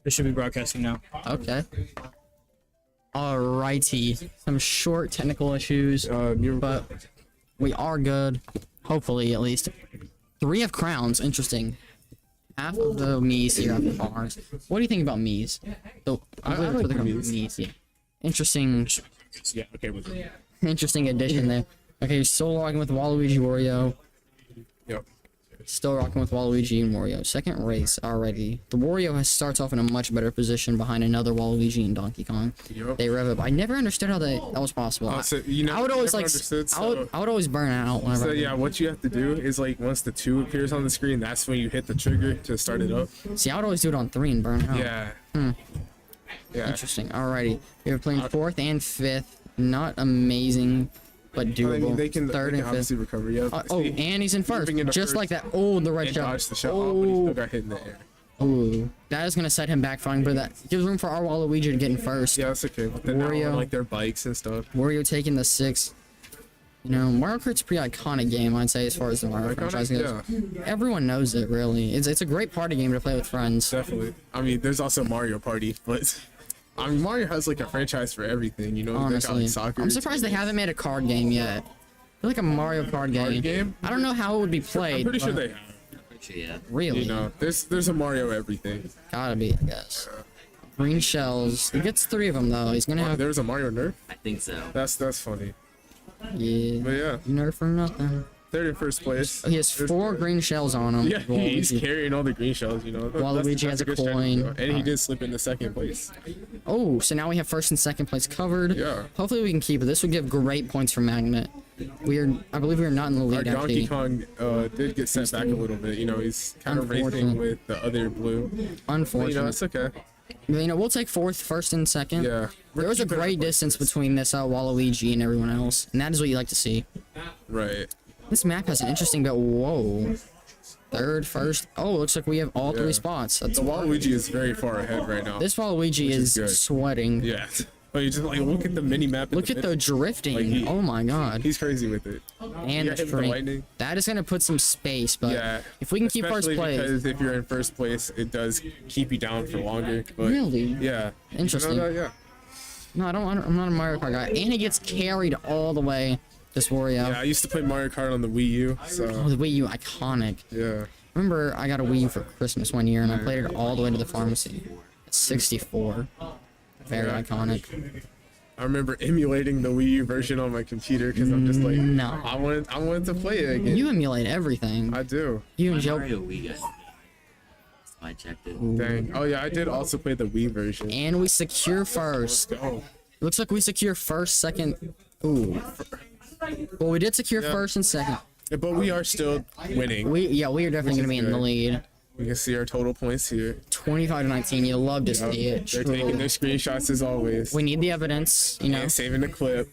This should be broadcasting now. Okay. Alrighty. Some short technical issues, but we are good. Hopefully, at least. 3 of crowns. Interesting. Half of the Mii's here, half of bars. What do you think about Mii's? So, I like the Mii's. Yeah. Interesting. Yeah, okay with it. Interesting addition there. Okay, you're still rocking with Waluigi Wario. Yep. Still rocking with Waluigi and Wario. Second race already. The Wario starts off in a much better position behind another Waluigi and Donkey Kong. Yep. They rev up. I never understood how that was possible. So, you know, I would always never like. understood, I would always burn out whenever. So yeah, what you have to do is like once the 2 appears on the screen, that's when you hit the trigger to start it up. See, I would always do it on 3 and burn out. Yeah. Yeah. Interesting. Alrighty. You're playing 4th and 5th. Not amazing, but doable. I mean, they can 3rd and 5th. obviously recover. Yeah. Oh, and he's in first. Just like that. Oh, the red shot. Dodged the shot, but he still got hit in the air. Ooh, that is gonna set him back fine, but that gives room for our Waluigi to get in first. Yeah, that's okay. But then now Wario. on, like their bikes and stuff. Wario taking the 6th. You know, Mario Kart's a pretty iconic game, I'd say, as far as the Mario franchise goes. Yeah, Everyone knows it, really. It's a great party game to play with friends. definitely. I mean, there's also Mario Party, but I mean, Mario has like a franchise for everything. You know, they got Honestly, like soccer. I'm surprised they haven't made a card game yet. I feel like a Mario Kart game. I don't know how it would be played. I'm pretty sure but they have. Yeah. Really? You know, there's a Mario everything. Gotta be, I guess. Green shells. He gets 3 of them though. He's gonna have. There's a Mario Nerf. I think so. That's funny. Yeah. But yeah, Nerf for nothing. they're in first place. Oh, he has 4 green shells on him. Yeah, he's Waluigi. carrying all the green shells, you know. Waluigi has a good strategy, coin. though. And he did slip into second place. Oh, so now we have 1st and 2nd place covered. Yeah. Hopefully we can keep it. This would give great points for Magnet. I believe we are not in the Our lead Donkey actually. Kong did get sent back a little bit. You know, he's kind of racing with the other blue. But, Unfortunately. you know, it's okay. You know, we'll take 4th, 1st, and 2nd. Yeah. There was a great distance between this Waluigi and everyone else, and that is what you like to see. Right. This map has an interesting bit. Whoa. 3rd, 1st. Oh, looks like we have all 3 spots. That's So Waluigi is very far ahead right now. This Waluigi is good. sweating. Yeah. But you just like look at the mini map. Look at the drifting. Like, Oh my god. He's crazy with it. And Yeah, the hit with the strength. lightning. That is going to put some space, but Yeah. if we can keep first Especially place. because if you're in first place, it does keep you down for longer. But Really? yeah. Interesting. You know that? Yeah. No, I'm not a Mario Kart guy. And he gets carried all the way. This Wario. Yeah, I used to play Mario Kart on the Wii U, Oh, so the Wii U, iconic. yeah. Remember, I got a Wii U for Christmas one year, and I played it all the way to the pharmacy. It's 64. Very Yeah. iconic. I remember emulating the Wii U version on my computer because I'm just like, No. I wanted to play it again. You emulate everything. I do. You and Joe. Mario Wii guy. I checked it. Dang. Oh yeah, I did also play the Wii version. And we secure first. Oh, Looks like we secure first, second. Ooh. Well, we did secure Yeah. first and second. but we are still winning. We are definitely going to be in the good. lead. We can see our total points here. 25 to 19. You love to see it. They're taking their screenshots as always. We need the evidence, you know. And saving the clip.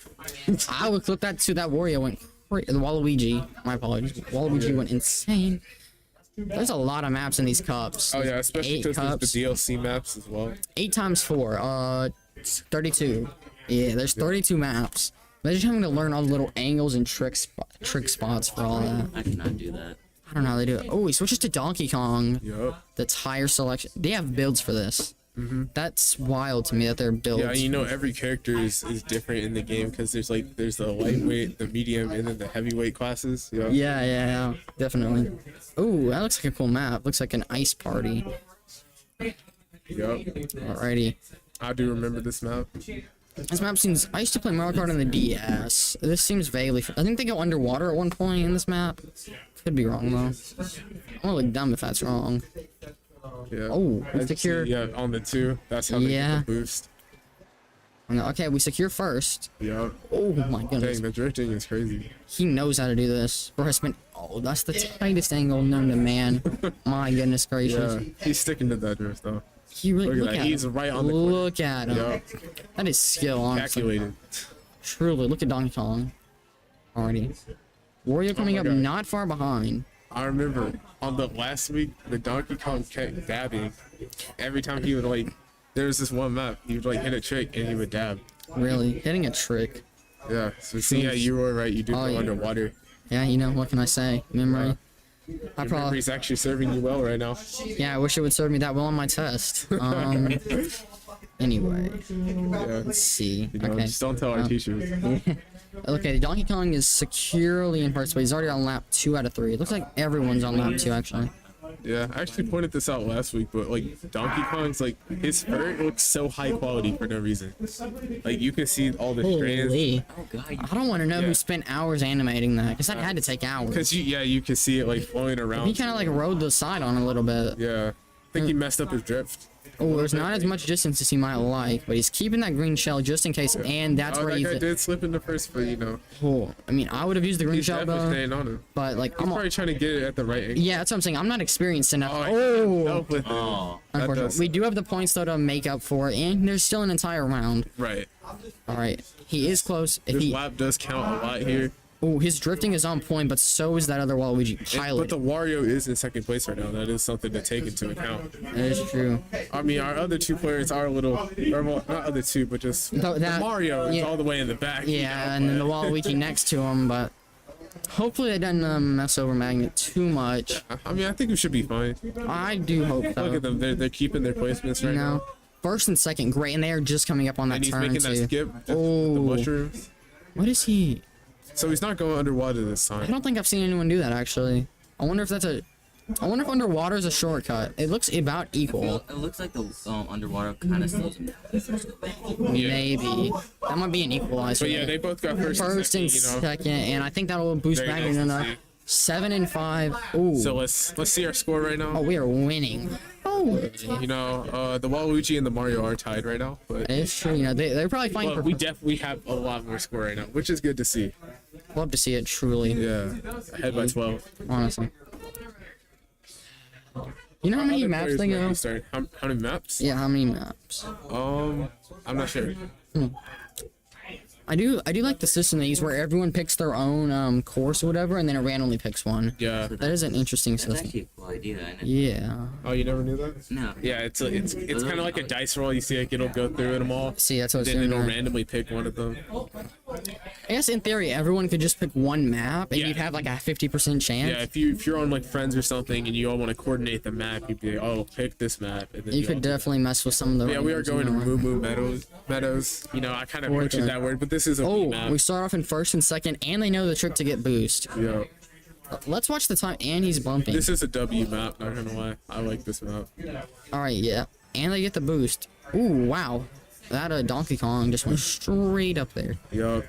I would clip that to that Wario went the Waluigi. My apologies. Waluigi went insane. There's a lot of maps in these cups. Oh yeah, especially 8 because cups. there's the DLC maps as well. 8 times 4. 32. Yeah, there's 32 maps. Imagine having to learn all the little angles and trick spots for all that. I cannot do that. I don't know how they do it. Oh, he switches to Donkey Kong. Yup. That's higher selection. They have builds for this. That's wild to me that they're builds. Yeah, you know every character is different in the game because there's the lightweight, the medium, and then the heavyweight classes. Yeah. Yeah, definitely. Oh, that looks like a cool map. Looks like an ice party. Yup. Alrighty. I do remember this map. This map seems. I used to play Mario Kart on the DS. This seems vaguely. I think they go underwater at one point in this map. Could be wrong though. I'm gonna look dumb if that's wrong. Yeah. Oh, we As you secure. see, yeah, on the 2. That's how they Yeah. get the boost. Okay, we secure first. Yeah. Oh my goodness. Dang, the drifting is crazy. He knows how to do this. Bro, has been. Oh, that's the tightest angle known to man. My goodness gracious. Yeah. He's sticking to that drift though. He really. Look at Look that. at He's him. right on the corner. Look at him. Yeah. That is skill, honestly. Calculated. Truly, look at Donkey Kong. Already. Wario coming up God. not far behind. I remember on the last week, the Donkey Kong kept dabbing. Every time he would there was this one map, he would hit a trick and he would dab. Really, hitting a trick. Yeah, so see, yeah, you were right, you do Oh, go yeah. underwater. Yeah, you know, what can I say? Memory. I Your probably, memory's actually serving you well right now. yeah, I wish it would serve me that well on my test. Anyway, Yeah. let's see. You know, Okay. just don't tell our teachers. Okay, Donkey Kong is securely in first place. He's already on lap 2 out of 3. It looks like everyone's on lap 2, actually. Yeah, I actually pointed this out last week, but like Donkey Kong's like his vert looks so high quality for no reason. Like you can see all the strands. Holy. Oh god. I don't want to know Yeah. who spent hours animating that, because that had to take hours. Cause you can see it like flowing around. He kind of like rode the side on a little bit. Yeah, I think he messed up his drift. Oh, there's not as much distance as he might like, but he's keeping that green shell just in case, and that's where that he's... guy did slip in the first, but you know, Oh, I mean, I would have used the green he's shell, definitely though, staying on him. but like, He's I'm... probably trying to get it at the right angle. Yeah, that's what I'm saying. I'm not experienced enough. Oh, Oh! help with it. Oh. That Unfortunately. does- We do have the points, though, to make up for it, and there's still an entire round. Right. All right, he is close. If This he... lap does count a lot here. Oh, his drifting is on point, but so is that other Waluigi But pilot. the Wario is in second place right now. That is something to take into account. That is true. I mean, our other two players are a little, or well, not other two, but just That- Mario is yeah. all the way in the back. you Yeah, know? and then the Waluigi next to him, but hopefully it doesn't mess over Magnet too much. I mean, I think we should be fine. I do hope Look so. at them. They're keeping their placements right now. No. First and second, great, and they are just coming up on that And he's turn making that too. skip. The Oh. mushrooms. What is he? So he's not going underwater this I time. don't think I've seen anyone do that actually. I wonder if underwater is a shortcut. It looks about equal. It looks like the underwater kind of slows him down. Maybe that might be an equalizer. But yeah, they both got first and second, you know. second, and I think that will boost Very Magnet nice to enough. see. 7 and 5. Ooh. So let's see our score right now. Oh, we are winning. Oh. You know, the Waluigi and the Mario are tied right now, but It's true. You know, they're probably fighting for. we definitely have a lot more score right now, which is good to see. Love to see it, truly. Yeah, ahead by 12. Honestly. You know how many Other maps players they might go? be starting- How many maps? Yeah, how many maps? I'm not sure. I do like the system they use where everyone picks their own course or whatever, and then it randomly picks one. Yeah. That is an interesting That's system. actually a cool idea, isn't it? Yeah. Oh, you never knew that? No. Yeah, it's kind of like a dice roll. You see, like it'll go through them all. See, that's what it's Then doing. it'll There. randomly pick one of them. I guess in theory, everyone could just pick one map, and Yeah. you'd have like a 50% chance. Yeah, if you're on like friends or something and you all want to coordinate the map, you'd be like, oh, pick this map. And then You all could do that. definitely mess with some of the. Yeah, we are randoms, you going to know. Moo Moo Meadows. You know, I kind of butchered that word, but this is a Oh, Wii map. we start off in first and second, and they know the trick to get boost. Yeah. Let's watch the time, and he's bumping. This is a W map, not gonna lie. I like this map. All right, yeah, and they get the boost. Ooh, wow, that Donkey Kong just went straight up there. Yup.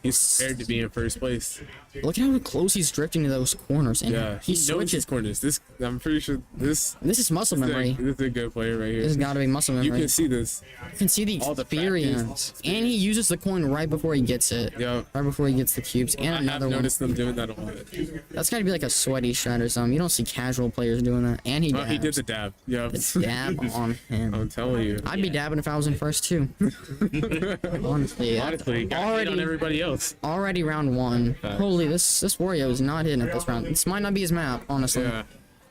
He's prepared to be in first place. Look at how close he's drifting to those corners, and Yeah, he knows his switches. corners. I'm pretty sure this This is muscle is memory. this is a good player right This here. has got to be muscle You memory. can see this. You can see the all the experience, and he uses the coin right before he gets it. Yeah. Right before he gets the cubes, and I have another one. noticed them doing that a lot. That's got to be like a sweaty shot or something. You don't see casual players doing that, and he Oh, dabs. he did the dab. Yep. The dab on him. I'm telling you. I'd be dabbing if I was in first too. Honestly, Honestly, got hit on everybody else. already round 1. Facts. Holy, this Wario is not hitting at this round. This might not be his map, honestly. Yeah.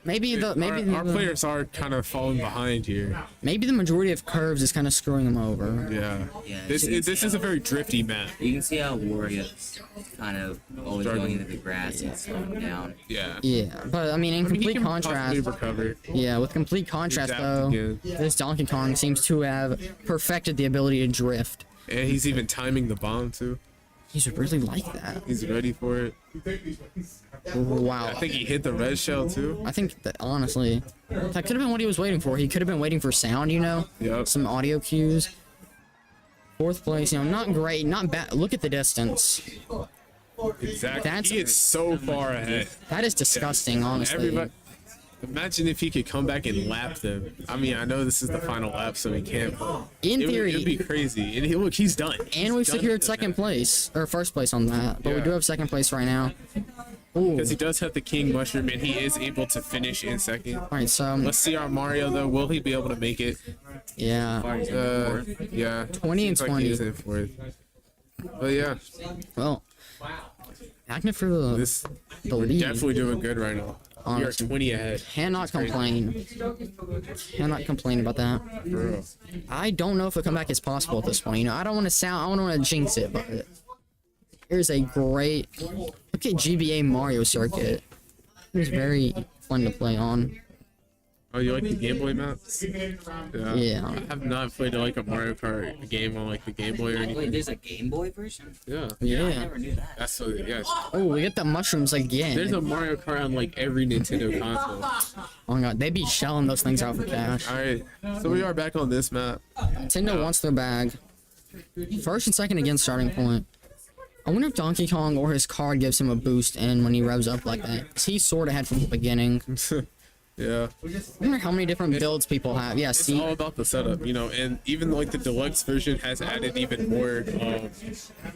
Maybe Our the players are kind of falling behind here. maybe the majority of curves is kind of screwing them over. Yeah. Yeah, This you can this see is a how- very drifty map. You can see how Wario's kind of always Struggling. going into the grass and slowing down. Yeah. Yeah, but I mean, in I mean, he complete can contrast, possibly recover. yeah, with complete contrast Adapt though, again. this Donkey Kong seems to have perfected the ability to drift. And he's even timing the bomb too. He's really like that. He's ready for it. Wow. I think he hit the red shell too. I think that honestly, that could have been what he was waiting for. He could have been waiting for sound, you know, Yep. some audio cues. Fourth place, you know, not great, not bad. Look at the distance. Exactly. That's- He is so far ahead. That is disgusting, honestly. Everybody. Imagine if he could come back and lap them. I mean, I know this is the final lap, so he can't. In theory, it'd be crazy. And look, he's done. and we've He's done secured with second that. place or first place on that, but we Yeah. do have second place right now. Ooh. Because he does have the king mushroom, and he is able to finish in second. All right, so Let's see our Mario though. Will he be able to make it? yeah, Yeah. 20 and Seems like 20. he is in fourth. But yeah, well, Magnet for the this lead. definitely doing good right now. We are Honestly. 20 ahead. Cannot complain. Cannot complain about that. Bro. I don't know if a comeback is possible at this point. You know, I don't want to jinx it, but here's a great look at GBA Mario Circuit. was very fun to play on. Oh, you like the Game Boy maps? Yeah. I have not played like a Mario Kart game on like the Game Boy or anything. Wait, there's a Game Boy version? Yeah. I Yeah. never knew that. That's so yeah. Oh, we get the mushrooms again. There's a Mario Kart on like every Nintendo console. Oh my god, they be shelling those things out for cash. All right, so we are back on this map. Nintendo wants their bag. First and second again, starting point. I wonder if Donkey Kong or his card gives him a boost in when he revs up like that. 'Cause he's sort of had from the beginning. Yeah. I wonder how many different builds people have. Yeah, It's see, all about the setup, you know, and even like the deluxe version has added even more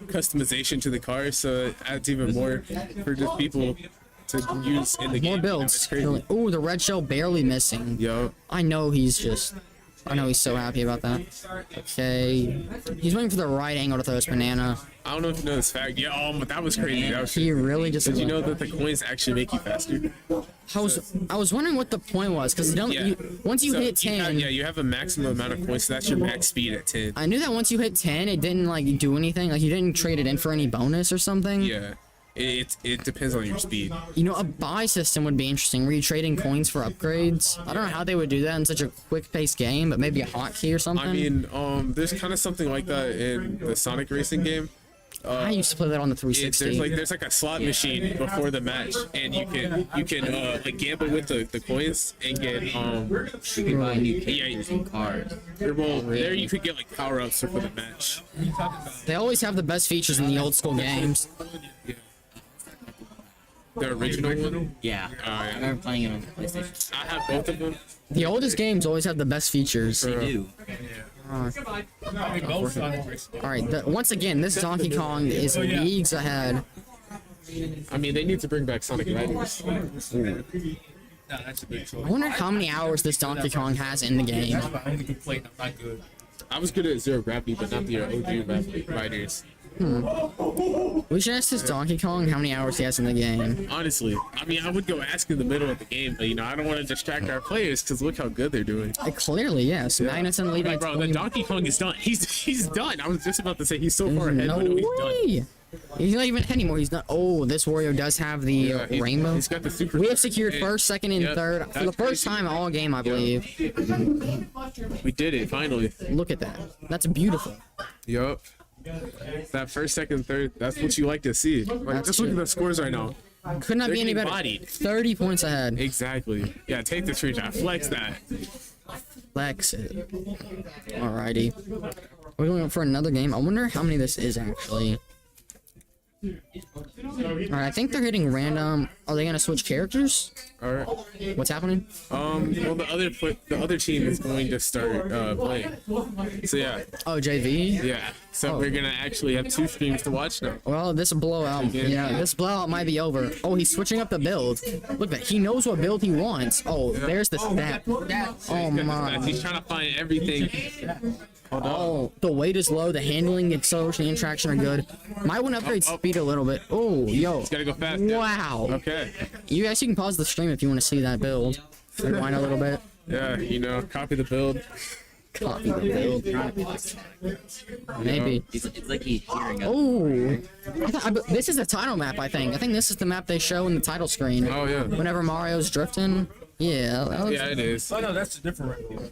customization to the car, so it adds even more for just people to use in the game. more You know, builds. it's crazy. Oh, the red shell barely missing. Yo, I know he's so happy about that. Okay, he's waiting for the right angle to throw his banana. I don't know if you know this fact. Yeah, that was crazy. That was He really just. Did you know that the coins actually make you faster? I was wondering what the point was because Yeah. once you So hit 10. you have a maximum amount of coins, so that's your max speed at 10. I knew that once you hit 10, it didn't like do anything. Like you didn't trade it in for any bonus or something. Yeah, it depends on your speed. You know, a buy system would be interesting. Where you trading coins for upgrades. I don't know how they would do that in such a quick-paced game, but maybe a hotkey or something. I mean, there's kind of something like that in the Sonic racing game. I used to play that on the 360. There's like a slot machine before the match, and you can like gamble with the coins and get You can buy new characters yeah. and cards. Well, there you could get like power ups for the match. They always have the best features in the old school games. The original one. Yeah. I remember playing it on the PlayStation. I have both of them. The oldest games always have the best features. They do. Alright, once again, this Donkey Kong is leagues ahead. I mean, they need to bring back Sonic Riders. I wonder how many hours this Donkey Kong has in the game. I was good at Zero Gravity, but not the OG Riders. We should ask this Donkey Kong how many hours he has in the game. Honestly, I mean, I would go ask in the middle of the game, but you know, I don't want to distract our players because look how good they're doing. Clearly, yes. Magnus and lead by Bro, the 20. Donkey Kong is done. He's done. I was just about to say he's so far ahead, No but no, he's done. way! He's not even anymore. He's not. Oh, this Wario does have the Yeah, rainbow. He's got the super. We have secured first, second, and Yep, third for the that's first crazy. time all game, I believe. We did it finally. Look at that. That's beautiful. Yup. That first, second, third. That's what you like to see. Like, just look at the scores right now. Could not They're be any getting better. bodied. 30 points ahead. Exactly. Yeah, take the screenshot. Flex that. Flex it. Alrighty. We're going for another game. I wonder how many this is actually. Alright, I think they're hitting random. Are they gonna switch characters? All right. What's happening? Well, the other team is going to start playing. So yeah, Oh, JV? yeah. So we're gonna actually have 2 streams to watch now. Well, this blowout. Yeah, this blowout might be over. Oh, he's switching up the build. Look at that. He knows what build he wants. Oh, there's the step. Oh my. He's trying to find everything. Hold on. Oh, the weight is low. The handling, acceleration, and traction are good. Might want to upgrade speed a little bit. Oh, yo. Gotta go fast. yeah. Wow. Okay. You guys can pause the stream if you want to see that build. Rewind a little bit. Yeah, you know, copy the build. Copy the build. Maybe. It's like he's hearing us. Oh, this is the title map. I think this is the map they show in the title screen. Oh yeah. Whenever Mario's drifting. Yeah. That was, Yeah, it is. Oh no, that's a different one.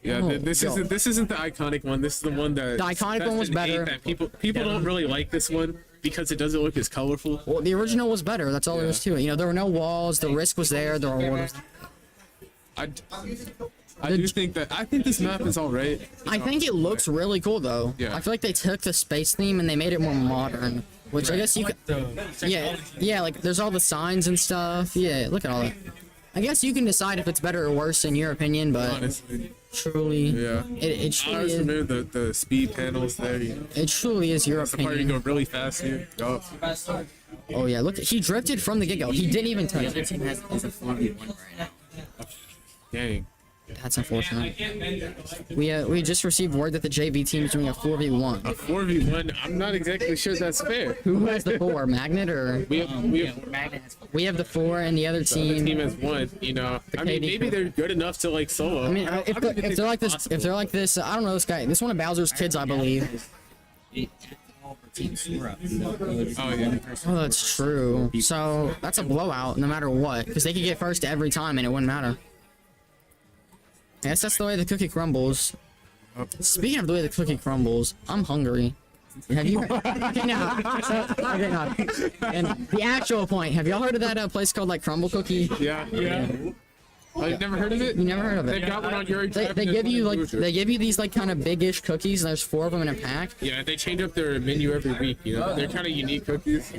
Yeah, Oh, this yo. isn't the iconic one. This is the one that The iconic one was better. That people don't really like this one because it doesn't look as colorful. Well, the original was better. That's all there is to it. You know, there were no walls. The risk was there. The reward was. I do think this map is alright. I think it looks really cool though. Yeah. I feel like they took the space theme and they made it more modern, which I guess you could. Yeah, like there's all the signs and stuff. Yeah, look at all that. I guess you can decide if it's better or worse in your opinion, but Honestly, truly, yeah. it I truly always is. remember the speed panels there. You know, It truly is your the part you opinion. go really fast here. Yup. Oh yeah, look, he drifted from the get-go. He didn't even touch The it. team is a 4v1 right now. Dang. That's unfortunate. We just received word that the JV team is doing a 4v1. 4v1. I'm not exactly sure that's fair. Who has the 4? Magnet or We have Magnet has we have the 4 and the other the team. team has won. You know, I mean, KD maybe they're good enough to like solo. I mean, if they're like this, I don't know this guy. This one of Bowser's kids, I believe. teams score up. Oh yeah. Oh, that's true. So that's a blowout no matter what, because they could get first every time and it wouldn't matter. I guess that's the way the cookie crumbles. Speaking of the way the cookie crumbles, I'm hungry. Have you? Okay, now. Okay, now. And the actual point. Have y'all heard of that place called like Crumble Cookie? Yeah. I've never heard of it. You never heard of it? They've got one on your. They give you like these like kind of big-ish cookies, and there's 4 of them in a pack. Yeah, they change up their menu every week. You know, they're kind of unique cookies.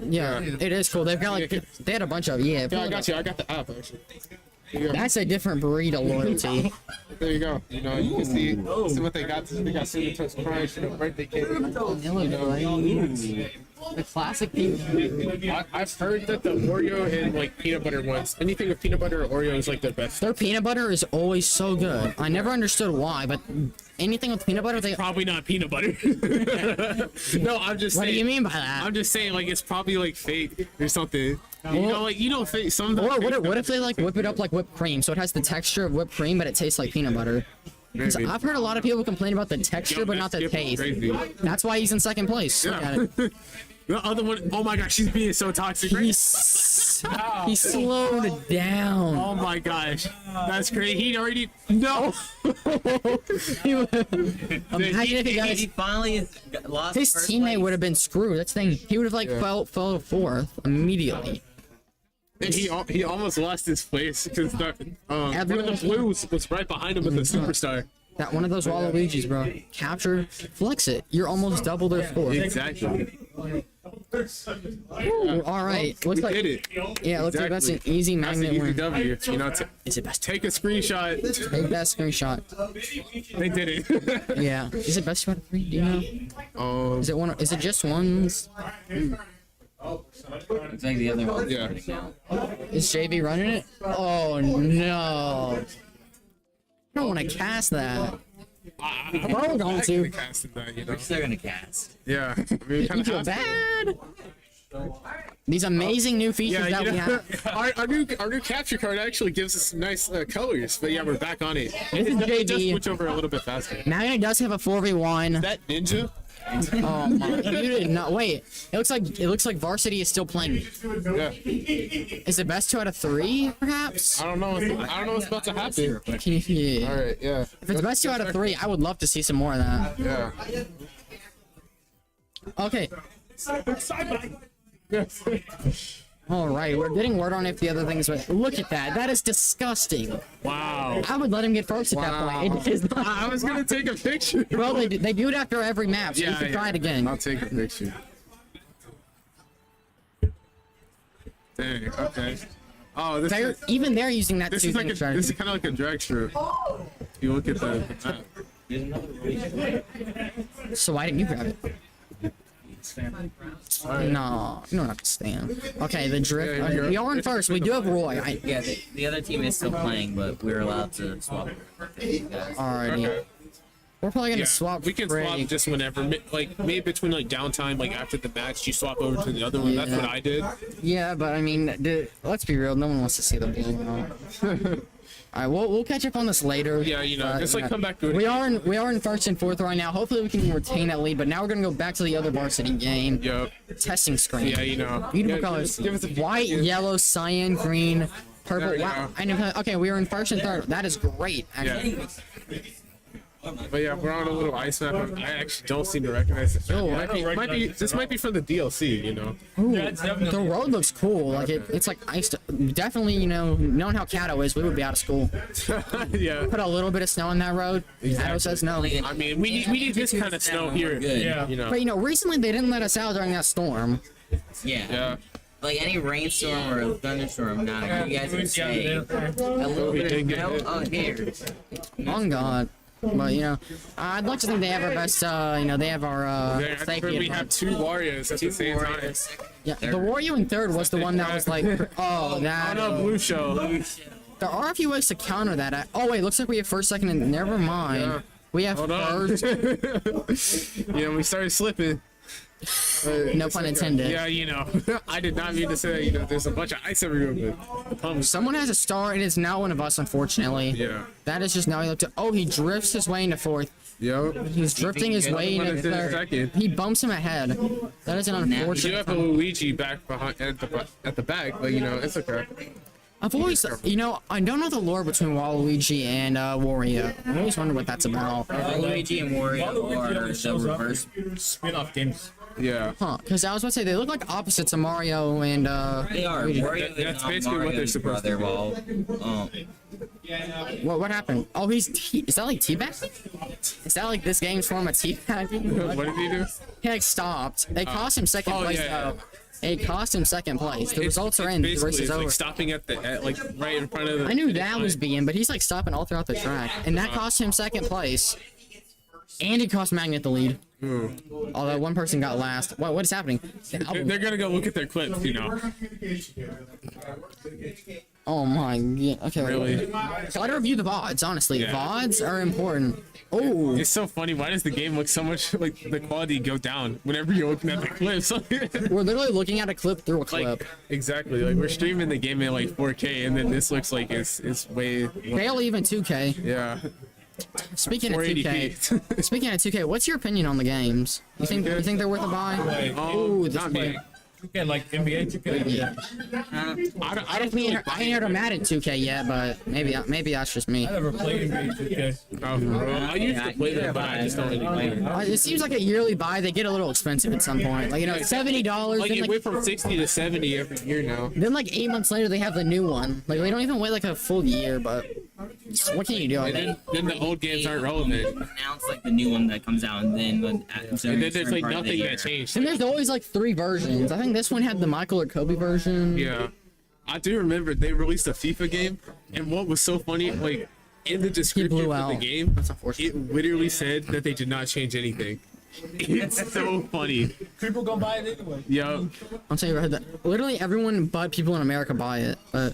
Yeah, it is cool. They've got like they had a bunch of Yeah, I got you. I got the app actually. That's a different breed of loyalty. There you go. You know, you can see what they got. They got cinnamon toast crunch, birthday cake. The classic people. I've heard that the Oreo and like peanut butter ones, anything with peanut butter or Oreo is like the best. Their peanut butter is always so good. I never understood why, but anything with peanut butter, they. Probably not peanut butter. No, I'm just What saying. do you mean by that? I'm just saying, like, it's probably like fake or something. Fake, some of the Or fake what if they like whip it up like whipped cream, so it has the texture of whipped cream, but it tastes like peanut butter? Because Maybe. I've heard a lot of people complain about the texture, but not the Skip is taste. crazy. That's why he's in second place. Look at it. The other one, oh my gosh, she's being so toxic. Right? He slowed it down. Oh my gosh, that's crazy. He already no. Imagine if he got He finally lost. his first teammate place. would have been screwed. That's the thing. He would have like fell 4th immediately. And he almost lost his place because one of Everyone- the blues was right behind him with the superstar. That one of those Waluigi's, bro. Capture, flex it. You're almost double their score. Exactly. Ooh, all right. Looks We like did it. yeah. Looks like that's an easy That's an magnet easy win. W. You know, Is it best? take a screenshot. Take that screenshot. They did it. Yeah. Is it best out of 3? Do you know? Is it one? Is it just ones? It's like the other one. Yeah. Is JV running it? Oh no! I don't want to cast that. I'm probably going to. Casted that, you know. Which they're gonna cast. Yeah. I mean, we You kind feel of bad. These amazing new features Yeah, that you we know, have. our new capture card actually gives us some nice colors, but yeah, we're back on it. This is It does JV. switch over a little bit faster. Magnet does have a 4v1. That ninja? Oh my! You did not wait. It looks like Varsity is still playing. Yeah. Is it best 2 out of 3, perhaps? I don't know what's about to happen. Can you? Yeah. All right, yeah. If it's best 2 out of 3, I would love to see some more of that. Yeah. Okay. All right, we're getting word on if the other things. But look at that. That is disgusting. Wow. I would let him get first at that point. It is not. I was gonna take a picture. Well, they do it after every map, so you can try it again. I'll take a picture. Dang. Okay. Oh, Even they're using that this two is like thing this strategy. is kind of like a drag strip. If you look at the map. So why didn't you grab it? No, you don't have to stand. Okay, the drift. Yeah, Okay, you're- we are in first. We do have Roy. Yeah, the other team is still playing, but we're allowed to swap. Alrighty. We're probably gonna swap. We can swap Craig. just whenever, like maybe between like downtime, like after the match, you swap over to the other one. That's what I did. Yeah, but I mean, let's be real. No one wants to see the blue. Alright, we'll catch up on this later. Yeah, you know, just like come back to it. We are in first and fourth right now. Hopefully we can retain that lead. But now we're gonna go back to the other varsity game. Yep. Testing screen. Yeah, you know. Beautiful Yeah, colors. give us a White, yellow, cyan, green, purple. There you Wow. go. I know. Okay, we are in first and third. That is great. Actually. Yeah. But yeah, we're on a little ice map. I actually don't seem to recognize this. Oh, This might be from the DLC, you know. Ooh, the road looks cool. Like it's like ice. Definitely, you know, knowing how Cato is, we would be out of school. Yeah. Put a little bit of snow on that road. Cato says no. I mean, we need this kind of snow here. Yeah. You know. But you know, recently they didn't let us out during that storm. Yeah. Yeah. Like any rainstorm or a thunderstorm now, you guys can say a little bit of snow. Oh, here. On God. But you know, I'd like to think they have our best. You know, they have our I think safety. we have two Warriors at the same time. Yeah, the Wario in third was the one that was like, oh, that. Oh no, Blue Show. There are a few ways to counter that. Oh wait, looks like we have first, second, and never mind. Yeah. We have Hold on. first. You know, we started slipping. No pun intended. Yeah, you know, I did not mean to say that. You know, there's a bunch of ice everywhere, but the pun was. Someone has a star, and it's not one of us, unfortunately. Yeah. That is just now he looked at. Oh, he drifts his way into fourth. Yo. He's drifting his way into third. He bumps him ahead. That is an You do unfortunate. have a Luigi back behind at the back, but you know, it's okay. I've always, you know, I don't know the lore between Waluigi and Wario. I always wonder what that's about. Luigi and Wario are the reverse. Spin-off games. Yeah. Huh? Because I was about to say they look like opposites of Mario and They are. Wario That's is not basically what they're Mario's supposed to brother. Well, What happened? Oh, is that like teabag? Is that like this game's form of teabag? What did he do? He like stopped. They cost him second Oh, place yeah. though. It cost him second place. The results are in. The Basically, race is it's over. like stopping at like right in front of the. I knew that was being, but he's like stopping all throughout the track, and that cost him second place. And it cost Magnet the lead. Although one person got last. What is happening? They're gonna go look at their clips, you know. Oh my god. Okay. Really? So I review the VODs, honestly. Yeah. VODs are important. Oh. It's so funny. Why does the game look so much like the quality go down whenever you're looking at the clips? We're literally looking at a clip through a clip. Like exactly. Like we're streaming the game in like 4K, and then this looks like it's way. Barely even 2K. Yeah. Speaking of 480p. 2K, speaking of 2K, what's your opinion on the games? You think they're worth a buy? Ooh, this Not me. You can like NBA 2K. Yeah. I don't I ain't heard of Madden 2K yet, but maybe that's just me. I never played NBA 2K. I used to play that, but I just don't really play it. It seems like a yearly buy. They get a little expensive at some point. Like, you know, $70. Like Then, it went from 60 to 70 every year now. then like 8 months later, they have the new one. Like, they don't even wait like a full year. But what can you do? I mean, Then the old games aren't relevant. announce like the new one that comes out, and then And then there's like nothing that changed. and there's always like 3 versions. I think this one had the Michael or Kobe version. Yeah. I do remember they released a FIFA game, and what was so funny, like in the description blew for the out. game, That's unfortunate. it literally said that they did not change anything. It's so funny. People gonna buy it anyway. Yo, I'm saying I heard that. Literally everyone but people in America buy it, but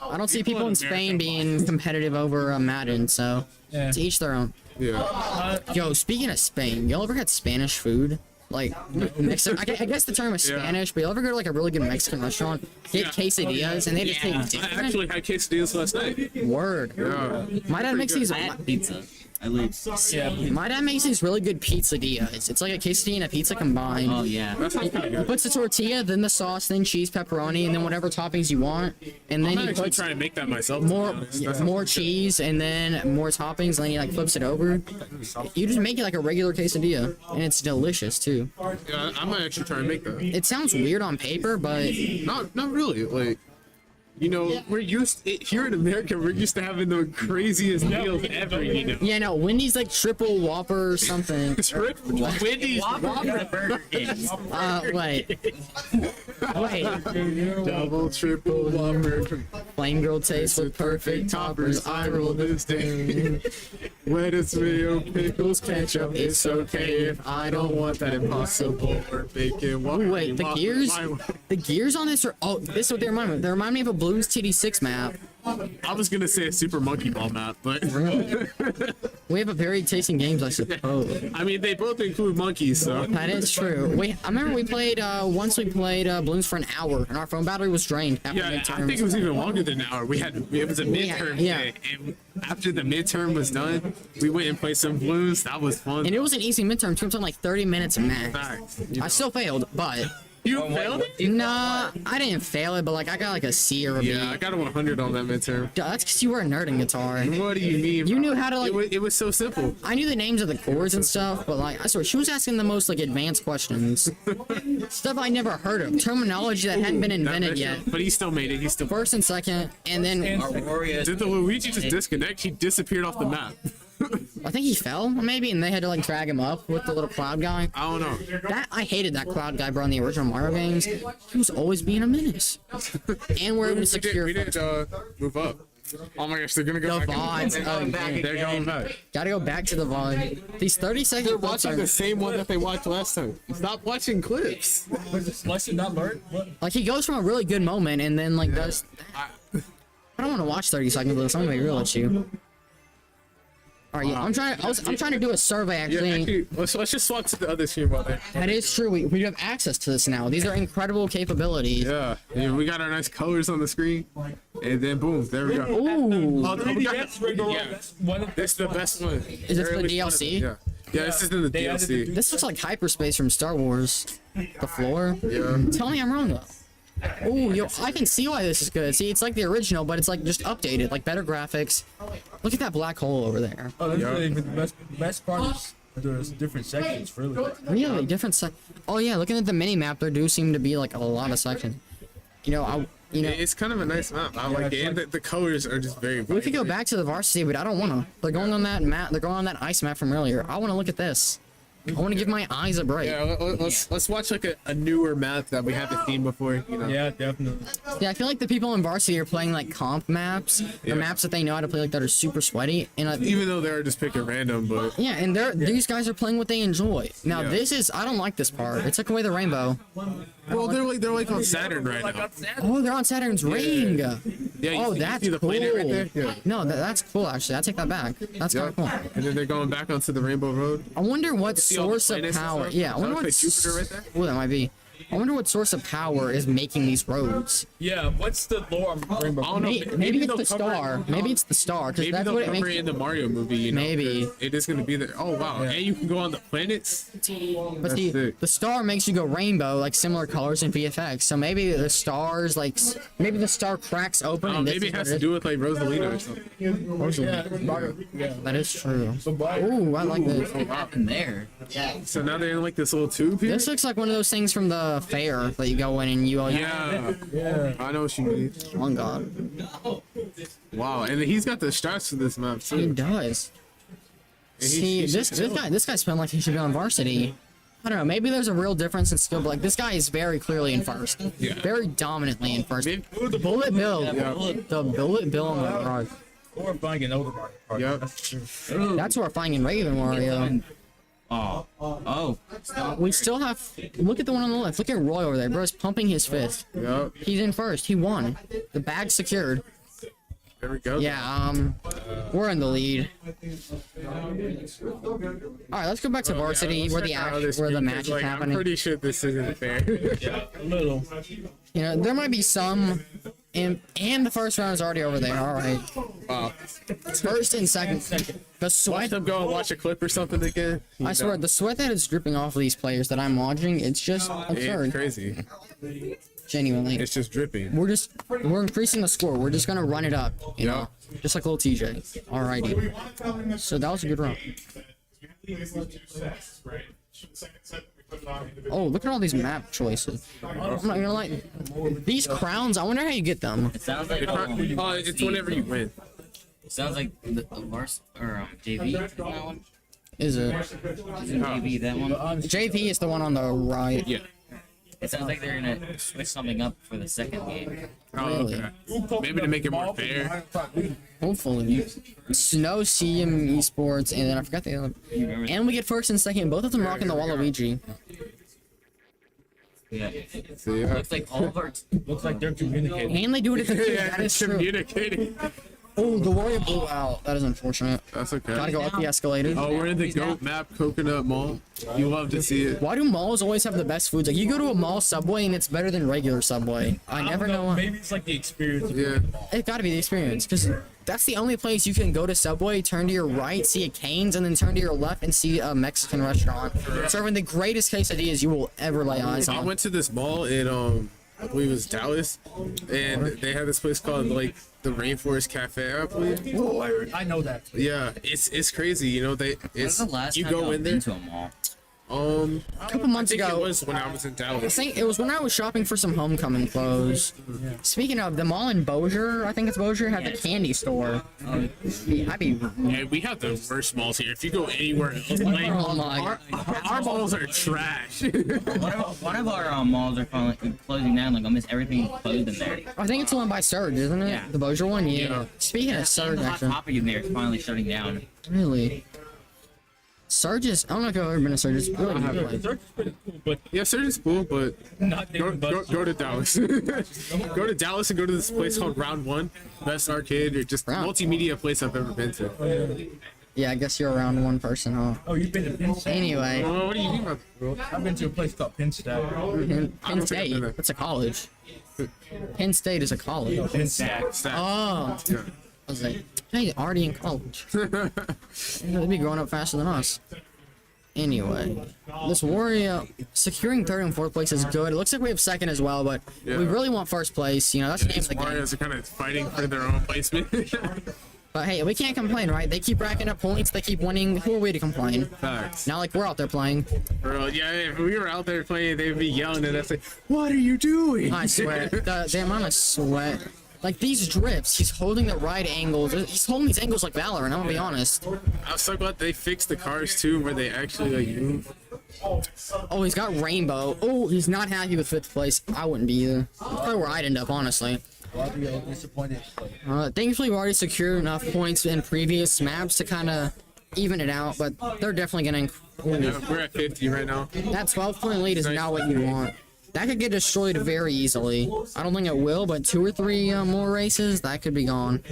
I don't see people in in Spain America being competitive over Madden. So Yeah. to each their own. yeah. Yo, speaking of Spain, y'all ever had Spanish food? Like, I guess the term is Yeah. Spanish, but y'all ever go to like a really good Mexican restaurant, get Yeah. quesadillas, and they just Yeah. take I different actually had quesadillas last night. word. Yeah. My dad makes these. I had pizza. I live. My dad makes these really good quesadillas. It's like a quesadilla and a pizza combined. Oh yeah. That sounds pretty He good. puts the tortilla, then the sauce, then cheese, pepperoni, and then whatever toppings you want, and then I'm he actually puts trying to make that myself. to be more honest. yeah, That more sounds good. cheese, and then more toppings, and then he like flips it over. You just make it like a regular quesadilla, and it's delicious too. Yeah, I might actually try to make that. It sounds weird on paper, but Not really. Like, you know, we're used here in America. We're used to having the craziest meals ever. You know. yeah, no, Wendy's like triple Whopper or something. Wendy's Wait. double, triple Whopper. Plain grilled taste with perfect toppers. I roll this thing. Lettuce, mayo, pickles, ketchup. It's okay if I don't want that impossible or bacon. Ooh, wait, the gears on this are this is what they remind me of. They remind me of a Blues TD6 map. I was gonna say a Super Monkey Ball map, but We have a varied taste in games, I suppose. I mean they both include monkeys, so. That is true. I remember we played once we played Balloons for an hour, and our phone battery was drained after Yeah, I midterms. think it was even longer than an hour. It was a midterm yeah. day, and after the midterm was done, we went and played some blues. That was fun. And it was an easy midterm. It took like 30 minutes max. Facts. I still failed, but You failed it? nah, I didn't fail it. But like I got like a C or a B. Yeah, I got a 100 on that midterm. That's because you were a nerd in guitar. What do you mean? You bro? knew how to, like- It was so simple. I knew the names of the chords and stuff, but like I swear she was asking the most like advanced questions, stuff I never heard of, terminology that hadn't been invented yet. But he still made it. He still. First and second, and then Our Warriors. Did the Luigi just disconnect? He disappeared off the map. I think he fell maybe, and they had to like drag him up with the little cloud guy. I don't know. That I hated that cloud guy, bro, in the original Mario games. He was always being a menace. And we're able to secure. We didn't move up. Oh my gosh, they're gonna go The back. VODs. Oh, man. They're going back. Gotta go back to the VOD. These 30-second They're clips watching are the same one that they watched last time. Stop watching clips. Lesson not learned. What? like he goes from a really good moment and then like does. I don't want to watch 30 seconds of this. I'm gonna be real with you. All right, yeah, I'm trying to do a survey Yeah, actually. actually, let's just swap to the other stream while there. That is true. We have access to this now. These are incredible capabilities. Yeah, we got our nice colors on the screen, and then boom, there we go. Ooh. Oh, we got, That's Rainbow Road. yeah, That's one of the this is the best one. Is this the Early DLC? Yeah, this is in the They added DLC. This looks like hyperspace from Star Wars. The floor. Yeah. Tell me I'm wrong though. Oh, yo, I can see why this is good. See, it's like the original, but it's like just updated, like better graphics. Look at that black hole over there. Oh, that's Yeah. really the best part is there's different sections, really. Really, different Oh yeah, looking at the mini map, there do seem to be like a lot of sections. You know, It's kind of a nice map. I like it, and the colors are just very. we could go back to the varsity, but I don't wanna. They're going on that map. They're going on that ice map from earlier. I want to look at this. I want to give my eyes a break. Yeah, let's watch like a newer map that we haven't seen before. You know. Yeah, definitely. Yeah, I feel like the people in varsity are playing like comp maps, or maps that they know how to play, like that are super sweaty. And Even though they're just picking random, but yeah, and these guys are playing what they enjoy. Now Yeah. this is I don't like this part. It took away the rainbow. well, they're like on Saturn right now. Oh, they're on Saturn's ring. Yeah, Oh, you that's see the cool. planet right there? Yeah. No, that's cool actually. I take that back. That's kind Yeah. of cool. And then they're going back onto the Rainbow Road. I wonder what See all the source of planets and power. stuff? Yeah, I wonder That what. looks like Jupiter right there. Oh, that might be. I wonder what source of power is making these roads. Yeah, what's the lore of Rainbow? I don't know. Maybe it's they'll the cover star. Maybe it's the star because Maybe that's they'll what it cover makes. it in the Mario movie. You know, Maybe. 'cause it is going to be there. Oh wow! And you can go on the planets. But see, sick. the star makes you go rainbow, like similar colors in VFX. So maybe the stars, like, maybe the star cracks open. And this Maybe is it has what to do with like Rosalina or something. Yeah. That is true. Ooh, I like this. What happened there? So now they're in like this little tube here. This looks like one of those things from the fair that you go in and you all. Yeah, I know what you mean. Oh God, Wow, and he's got the strats for this map he too. does. And See, he's this guy spent like he should be on varsity. I don't know. Maybe there's a real difference in skill, but like this guy is very clearly in first. Yeah. Very dominantly in first. Maybe- The bullet bill. Yeah. The bullet bill on the right. Or buying an older Mario. Yep. That's true. That's horrifying in Raven Wario. Oh. We still have. Look at the one on the left. Look at Roy over there. Bro's pumping his fist. Yep. He's in first. He won. The bag secured. There we go. Yeah. We're in the lead. All right, let's go back to varsity where the match is I'm happening. pretty sure this isn't fair. A little. You know, there might be some. And the first round is already over there. All right. Wow. First and second. The Watch sweat. them go and watch a clip or something again. I swear, the sweat that is dripping off of these players that I'm watching, it's just It's absurd. crazy. Genuinely. It's just dripping. We're increasing the score. We're just gonna run it up, you know, just like little TJ. Alrighty. So that was a good run. Oh, look at all these map choices. I'm not gonna lie. These crowns, I wonder how you get them. It sounds like It's whenever you win. It sounds like the Vars or JV. Is that one? Is it? Is it JV that one? JP is the one on the right. Yeah. It sounds like they're gonna switch something up for the second game. Oh, okay. Maybe to make it more fair. Hopefully. Snow CM Esports, and then I forgot the other. And we get first and second. Both of them rocking the Waluigi. Yeah. So, yeah. Looks like all of our. Looks like they're communicating. And they do it at the Yeah, That is true. communicating. Oh, the Warrior blew out. That is unfortunate. That's okay. Gotta go up the escalator. Oh, we're in the GOAT map Coconut Mall. You love to see it. Why do malls always have the best foods? Like, you go to a mall Subway and it's better than regular Subway. I never know why. Maybe it's like the experience. of Yeah. It's gotta be the experience, because that's the only place you can go to Subway, turn to your right, see a Cane's, and then turn to your left and see a Mexican restaurant serving the greatest quesadillas you will ever lay eyes I on. went to this mall in I believe it was Dallas, and they had this place called like the Rainforest Cafe, I believe. Oh, I know that. Yeah, it's crazy. You know, When's it's the last you time go y'all in been there. to a mall? A couple I months think it ago, was when I was in I Dallas. think it was when I was shopping for some homecoming clothes. Speaking of, the mall in Bossier, I think it's Bossier, had the candy store. I'd be. Yeah, we have the worst malls here. If you go anywhere else, like, Oh my. our malls are trash. One of our malls are finally closing down. Like almost everything closed in there. I think it's the one by Surge, isn't it? Yeah. The Bossier one? Yeah. Yeah. Speaking of Surge, The hot actually. topic in there is finally shutting down. Really? Surge is. I don't know if I've ever been to Surge. It's really good. The place. search is pretty cool, but Yeah, Surgeon's cool, but not go to Dallas. Go to Dallas and go to this place called Round One, best arcade or just Round. multimedia place I've ever been to. Yeah, I guess you're around one person, huh? Oh, you've been to Penn State? Anyway, What do you mean by bro? I've been to a place called Penn State. Penn State. It's a college. Penn State is a college. Penn State. Oh. Yeah. I was like, hey, already in college. They'd be growing up faster than us. Anyway, this Warrior securing third and fourth place is good. It looks like we have second as well, but we really want first place. You know, that's the name of the game. Warriors are kind of fighting for their own placement. But hey, we can't complain, right? They keep racking up points. They keep winning. Who are we to complain? Facts. Not like we're out there playing. Bro, yeah, if we were out there playing, they'd be yelling at us like, "What are you doing?" I swear, the amount of sweat. Like these drips, he's holding the right angles. He's holding these angles like Valorant, I'm gonna be honest. I'm so glad they fixed the cars too, where they actually like move. Oh, he's got rainbow. Oh, he's not happy with 5th place. I wouldn't be either. That's probably where I'd end up, honestly. I'll be disappointed. Thankfully, we've already secured enough points in previous maps to kind of even it out, but they're definitely getting. Yeah, we're at 50 right now. That 12-point lead is not what you want. That could get destroyed very easily. I don't think it will, but 2 or 3 more races, that could be gone.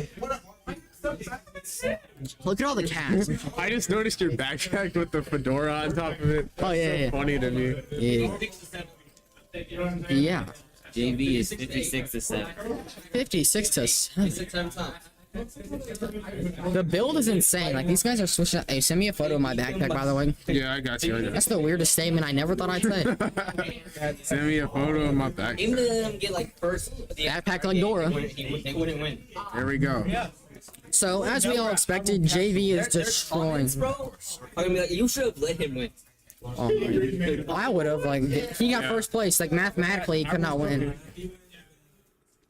Look at all the cats. I just noticed your backpack with the fedora on top of it. Oh, yeah, so yeah. Funny to me. Yeah. Yeah. JV is 56 to 7. 56 to 7. The build is insane. Like, these guys are switching up. Hey, send me a photo of my backpack, by the way. Yeah, I got you. That's the weirdest statement I never thought I'd say. Send me a photo of my backpack. Even if they don't get like first, Backpack like Dora. they wouldn't win. There we go. So, as we all expected, JV is destroying. I mean, like, you should have let him win. Oh, I would have. Like, he got first place. Like, mathematically, he could not win.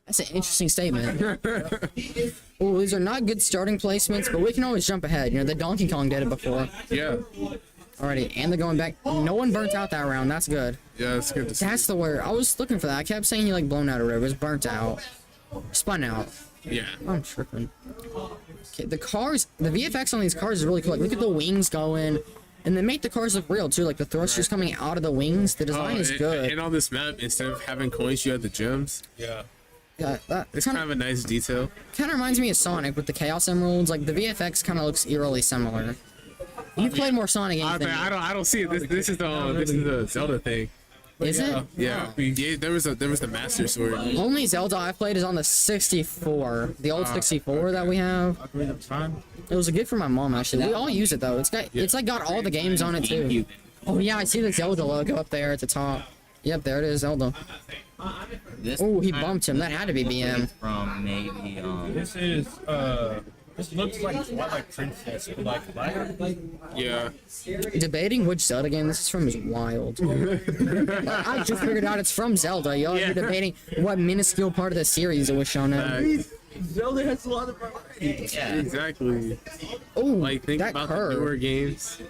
That's an interesting statement. Oh, these are not good starting placements, but we can always jump ahead. You know, the Donkey Kong did it before. Yeah. Alrighty, and they're going back. No one burnt out that round. That's good. Yeah, it's good to see. That's the word. I was looking for that. I kept saying he like blown out of rivers, burnt out, spun out. Yeah. I'm tripping. Okay, the cars, the VFX on these cars is really cool. Like, look at the wings going, and they make the cars look real too. Like the thrusters coming out of the wings. The design is good. And on this map, instead of having coins, you have the gems. Yeah. Yeah, that It's kind of a nice detail. kind of reminds me of Sonic with the Chaos Emeralds. Like the VFX kind of looks eerily similar. You played more Sonic games than me. I don't see it. This is the Zelda thing. Is it? Yeah. There was the Master Sword. Only Zelda I played is on the 64, the old 64 that we have. Ocarina of Time. It was a gift for my mom actually. We all use it though. It's like got all the games on it too. Oh yeah, I see the Zelda logo up there at the top. Yep, there it is, Zelda. Oh, he bumped him. That had to be BM. From maybe This is this looks like Twilight Princess, but like lighter. Yeah. Debating which Zelda game this is from is wild. I just figured out it's from Zelda. Y'all are debating what minuscule part of the series it was shown in. Zelda has a lot of variety. yeah. Exactly. Oh, Like think that about the curve. newer games.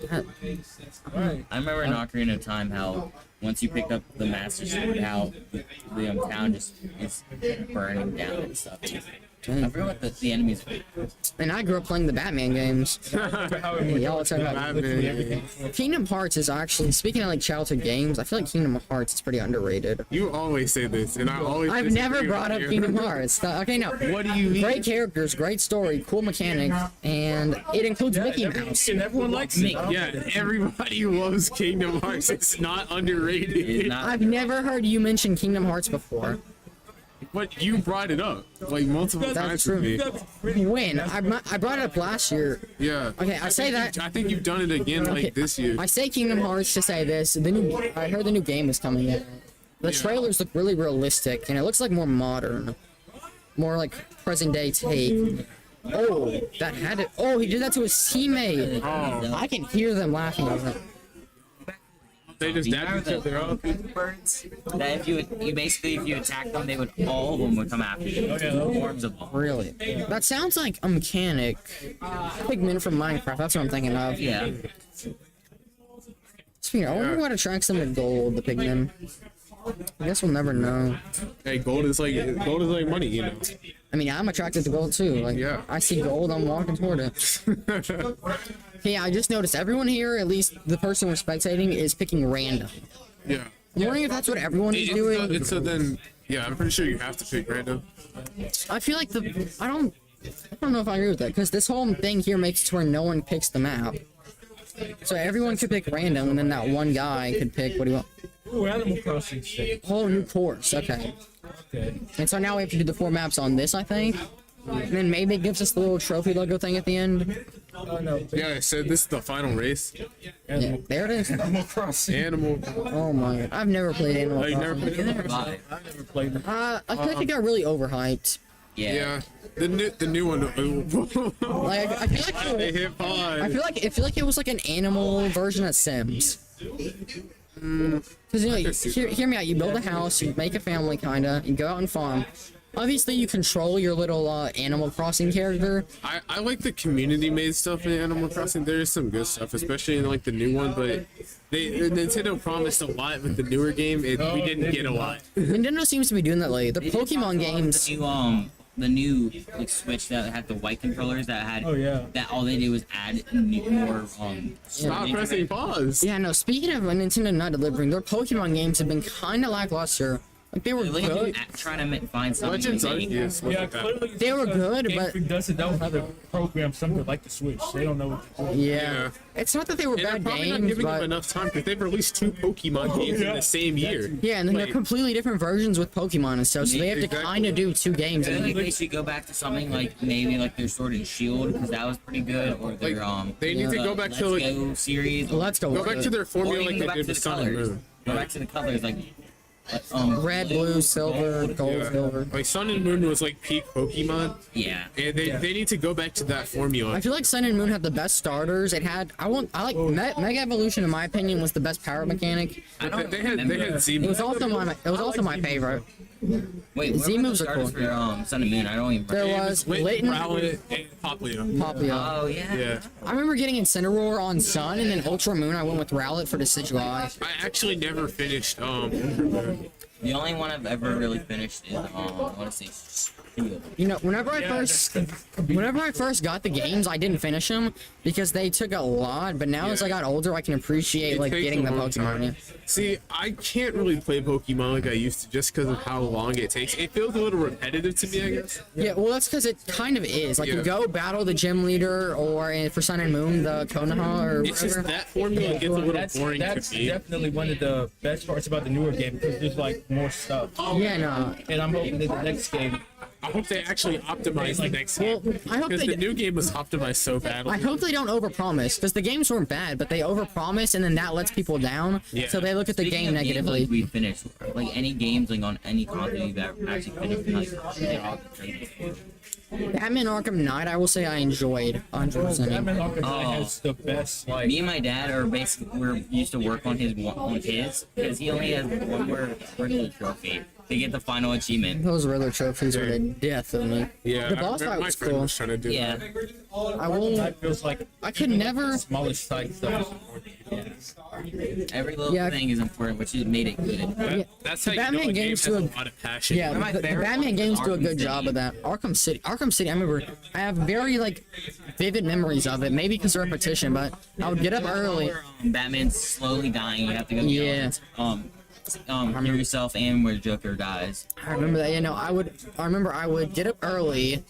Right. I remember in Ocarina of Time how once you pick up the Master Sword, how the town just is burning down and stuff. I forgot what the enemies were. And I grew up playing the Batman games. Y'all are talking about Batman. Kingdom Hearts is actually, speaking of like childhood games, I feel like Kingdom Hearts is pretty underrated. You always say this, and I always. I've disagree never with brought up you. Kingdom Hearts. Okay, no. What do you mean? Great characters, great story, cool mechanics, and it includes Mickey Mouse. And everyone likes it. Yeah, everybody loves Kingdom Hearts. It's not underrated. It's not. I've never heard you mention Kingdom Hearts before. But you brought it up like multiple That's times with me. When? I brought it up last year. Yeah. Okay, I say that. I think you've done it again Okay, like this year. I say Kingdom Hearts to say this. I heard the new game is coming in. The trailers look really realistic, and it looks like more modern. More like present day take. Oh, that had it. Oh, he did that to his teammate. Oh, I can hear them laughing at it. they just You remember dabbed each other up. the birds? That if you basically if you attack them, they would all of them would come after you. Forms of them. Really? That sounds like a mechanic. Pigmen from Minecraft. That's what I'm thinking of. Yeah. Speaking of, I wonder what attracts them to gold, the pigmen. I guess we'll never know. Hey, gold is like money, you know. I mean, I'm attracted to gold too. Like, Yeah. I see gold, I'm walking toward it. Okay, I just noticed everyone here, at least the person we're spectating, is picking random. Yeah. I'm wondering if that's what everyone is It's doing. so then, yeah, I'm pretty sure you have to pick random. I feel like I don't know if I agree with that, because this whole thing here makes it to where no one picks the map. So everyone could pick random, and then that one guy could pick what he wants. Ooh, Animal Crossing state. Whole new course, okay. Okay. And so now we have to do the 4 maps on this, I think. And then maybe it gives us the little trophy logo thing at the end. Oh no. Yeah, so this is the final race. Yeah, there it is. Animal Crossing. Animal. Oh my god, I've never played Animal Oh, you never Crossing. played it? I've never played it. I feel like it got really overhyped. Yeah. The new one. Like I feel like They hit I pause. feel like it was like an animal version of Sims. Because you know, hear me out. You build a house, you make a family, kinda. You go out and farm. Obviously, you control your little Animal Crossing character. I like the community made stuff in Animal Crossing. There is some good stuff, especially in like the new one. But Nintendo promised a lot with the newer game, and we didn't get a lot. Nintendo seems to be doing that lately. The Pokemon games. The new like Switch that had the white controllers that had yeah. that all they did was add more Stop pressing pause. Yeah, no. Speaking of Nintendo not delivering, their Pokemon games have been kind of lackluster. Like they were good. Trying to find something. Legends unique. Arceus. Yeah, clearly They were good, Game but- Freak doesn't know how to program something like the Switch. They don't know what to do. Yeah. It's not that they were And they're bad probably not games, giving them but enough time because they've released 2 Pokemon games in the same year. yeah, and then they're Like- completely different versions with Pokemon and stuff. So they have to Exactly. kind of do 2 games. I And think they should go back to something like maybe like their Sword and Shield because that was pretty good, or their They need to go back Let's to like Go series. Let's go. go back to their Or formula even like go they back did to with the Sun and colors. Moon. Go back to the colors like Red, blue, silver, gold, Yeah. silver. Like Sun and Moon was like peak Pokemon, yeah. and they need to go back to that formula. I feel like Sun and Moon had the best starters. It had I like Mega Evolution in my opinion was the best power mechanic. I don't They had remember. Z. It was also my favorite. Wait, what Z were the moves are starters cool. for Sun and Moon? I don't even There remember. was Lit, Litten, Rowlet, and Popplio. Popplio. Oh yeah. Yeah, I remember getting Incineroar on Sun, and then Ultra Moon I went with Rowlet for Decidueye. I actually never finished Ultramoon. The only one I've ever really finished is I want to say Shield. You know, whenever I first got the games, I didn't finish them because they took a lot. But now as I got older, I can appreciate It like takes getting a the long Pokemon. time. Yeah. See, I can't really play Pokemon like I used to just because of how long it takes. It feels a little repetitive to me, I guess. Yeah, well, that's because it kind of is. Like, you Yeah. go battle the gym leader, or for Sun and Moon, the Konoha, or It's just whatever. that formula gets a little That's boring that's to me. definitely one of the best parts about the newer game because there's like more stuff. Yeah, no. And I'm hoping that the next game. I hope they actually optimize the next game. Well, I hope Because they the new game was optimized so badly. I hope they don't overpromise, because the games weren't bad, but they overpromise, and then that lets people down. Yeah. So they look at the Speaking game of games, negatively. like, we finished like any games like on any console you've ever actually finished. Like, they're all great. Batman Arkham Knight, I will say I enjoyed 100%. Batman Arkham Knight Oh. has the best like. Me and my dad are basically used to work on his because he only has one more Riddler trophy to get the final achievement. Those Riddler trophies are the death of me. Yeah, The boss I- fight my was friend cool. was trying to do Yeah. that. I will. That feels like I could never. smallest size stuff. Every little Yeah. thing is important, which has made it good. That's The how you know Batman a game games has a do lot of passion. Yeah, One of my the favorite Batman ones games is do a Arkham good job City. of that. Arkham City, I remember, I have very, like, vivid memories of it. Maybe because of repetition, but I would get up early. Batman's slowly dying. You have to go Yeah. heal yourself and where Joker dies. I remember that, I remember I would get up early,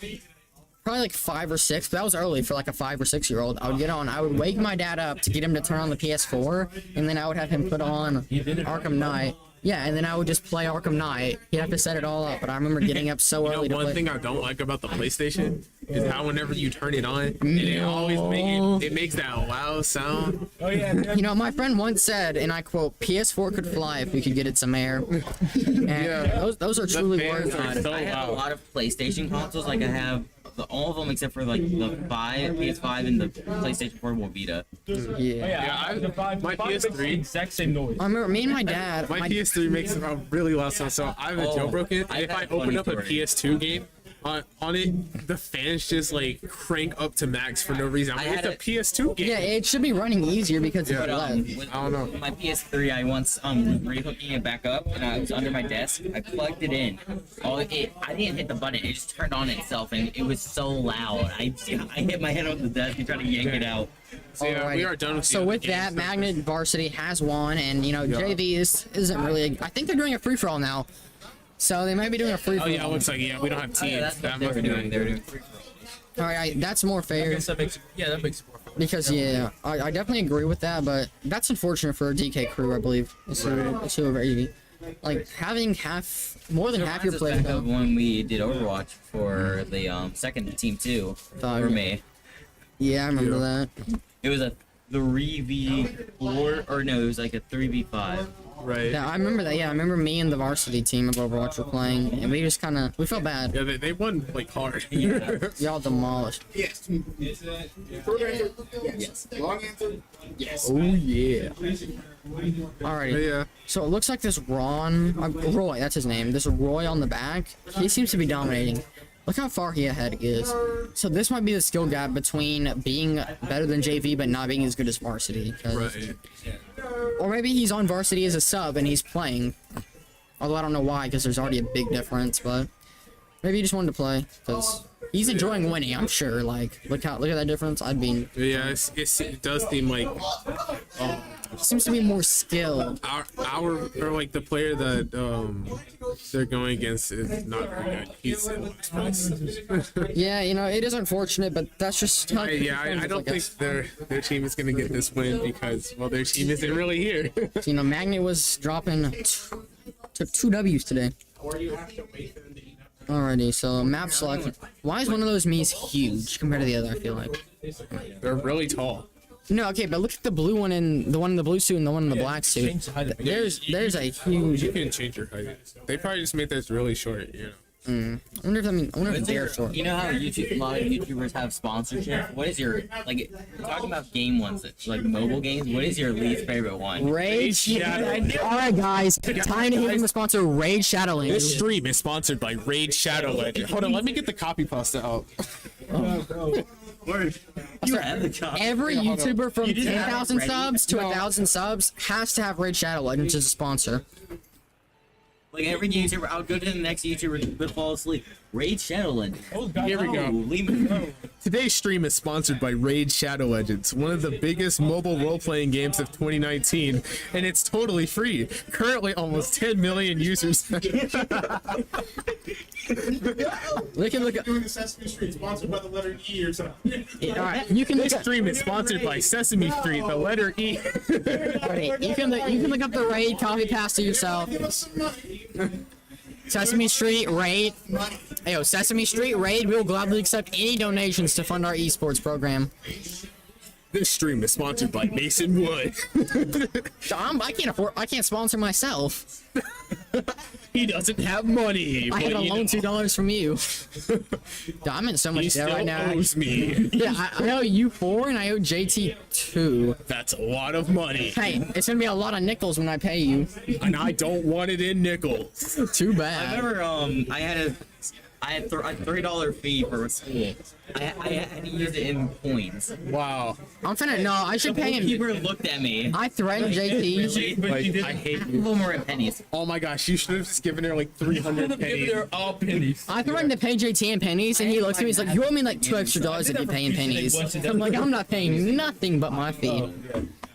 probably like 5 or 6, but that was early for like a 5 or 6-year-old. I would wake my dad up to get him to turn on the PS4, and then I would have him put on Arkham Knight. Yeah, and then I would just play Arkham Knight. He'd have to set it all up, but I remember getting up so early to One play. thing I don't like about the PlayStation is how whenever you turn it on, and it always it makes that loud sound. Oh yeah. You know, my friend once said, and I quote, PS4 could fly if we could get it some air. And Yeah. those are truly fans words. are so I have a loud. lot of PlayStation consoles. Like I have all of them except for like the PS5 and the PlayStation Portable Vita. Yeah. Yeah, my PS3 exact same noise. I remember me and my dad. My PS3 makes a really loud sound, so I have a jailbroken. I If got I a funny open up a story. PS2 game, on it, the fans just like crank up to max for no reason. I It's had a a- PS2 game. Yeah, it should be running easier because it's Yeah. LED. With I don't know. my PS3, I once rehooking it back up, and I was under my desk. I plugged it in. I didn't hit the button; it just turned on itself, and it was so loud. I hit my head on the desk and tried to yank it out. So yeah, we Alrighty. are done with So the with games. that, Magnet Varsity has won, and JV isn't really. I think they're doing a free for all now, so they might be doing a free for Oh all. yeah, it looks like we don't have Oh, yeah, teams. that's That what they must were be doing. doing. They were doing free for All right, that's more I fair. guess that makes that makes it more fun. Because yeah, I definitely agree with that, but that's unfortunate for DK Krew, I believe. It's whoever AV. Like having more than half your players. When we did Overwatch for the second team too, for me. Yeah, I remember that. It was a 3v4, or no, it was like a 3v5. Right. Yeah, I remember that. Yeah, I remember me and the varsity team of Overwatch were playing, and we just we felt bad. Yeah, they won like hard. Y'all demolished. Yes. Short answer, yes. Long answer, yes. Oh yeah. Alrighty. Yeah. So it looks like this Roy, that's his name. This Roy on the back, he seems to be dominating. Look how far he ahead is. So this might be the skill gap between being better than JV but not being as good as varsity. Right. Or maybe he's on varsity as a sub and he's playing. Although I don't know why, because there's already a big difference. But maybe he just wanted to play because he's enjoying winning. I'm sure. Like look at that difference. Yeah, it does seem like Seems to be more skill. or like the player that they're going against is not very good. He's in last place. Yeah, you know, it is unfortunate, but that's just how I don't think their team is gonna get this win because their team isn't really here. You know, Magnet was dropping took 2 W's today. Alrighty, so map selection. Why is one of those Mii's huge compared to the other? I feel like They're really tall. no, okay, but look at the blue one and the one in the blue suit and the one in the black suit. Change the height of it. There's a huge. You can change your height. They probably just made this really short, you know. I wonder if they're short. You know how a lot of YouTubers have sponsorship? What is your, like, talking about game ones, like mobile games, what is your least favorite one? Raid Shadow. Alright, guys, time to hear from the sponsor, Raid Shadowlands. This stream is sponsored by Raid Shadow Legend. Hold on, let me get the copy pasta out. You have the copy. Every YouTuber from You didn't have it 10,000 ready? subs to 1,000 subs has to have Raid Shadow Legends as a sponsor. Like every YouTuber, I'll go to the next YouTuber but fall asleep. Raid Shadowland. Here we go. Leave me alone. Today's stream is sponsored by Raid Shadow Legends, one of the biggest mobile role-playing games of 2019, and it's totally free. Currently, almost 10 million users. Look at. Doing the Sesame Street, sponsored by the letter E or something. Alright, you can look This up. stream is sponsored by Sesame Street, the letter E. Alright, you can look up the Raid copy pasta yourself. Give us some money. Sesame Street Raid. Hey, Sesame Street Raid. We will gladly accept any donations to fund our esports program. This stream is sponsored by Mason Wood. I can't sponsor myself. He doesn't have money. I had a loan $2 from you. Dude, I'm in so He much debt still right now. owes me. Yeah, I owe you 4 and I owe JT 2. That's a lot of money. Hey, it's gonna be a lot of nickels when I pay you. And I don't want it in nickels. Too I bad. remember, I had a $3 fee for school. I had to use it in coins. Wow. I should pay him. Keeper looked at me. I threatened JT. Like, I hate A you. little more in pennies. Oh my gosh, you should have just given her like 300 pennies. They're all pennies. I threatened to pay JT in pennies, and he looks at me. He's like, "You owe me like $2 extra if you pay in pennies." I'm like, "I'm not paying nothing but my fee.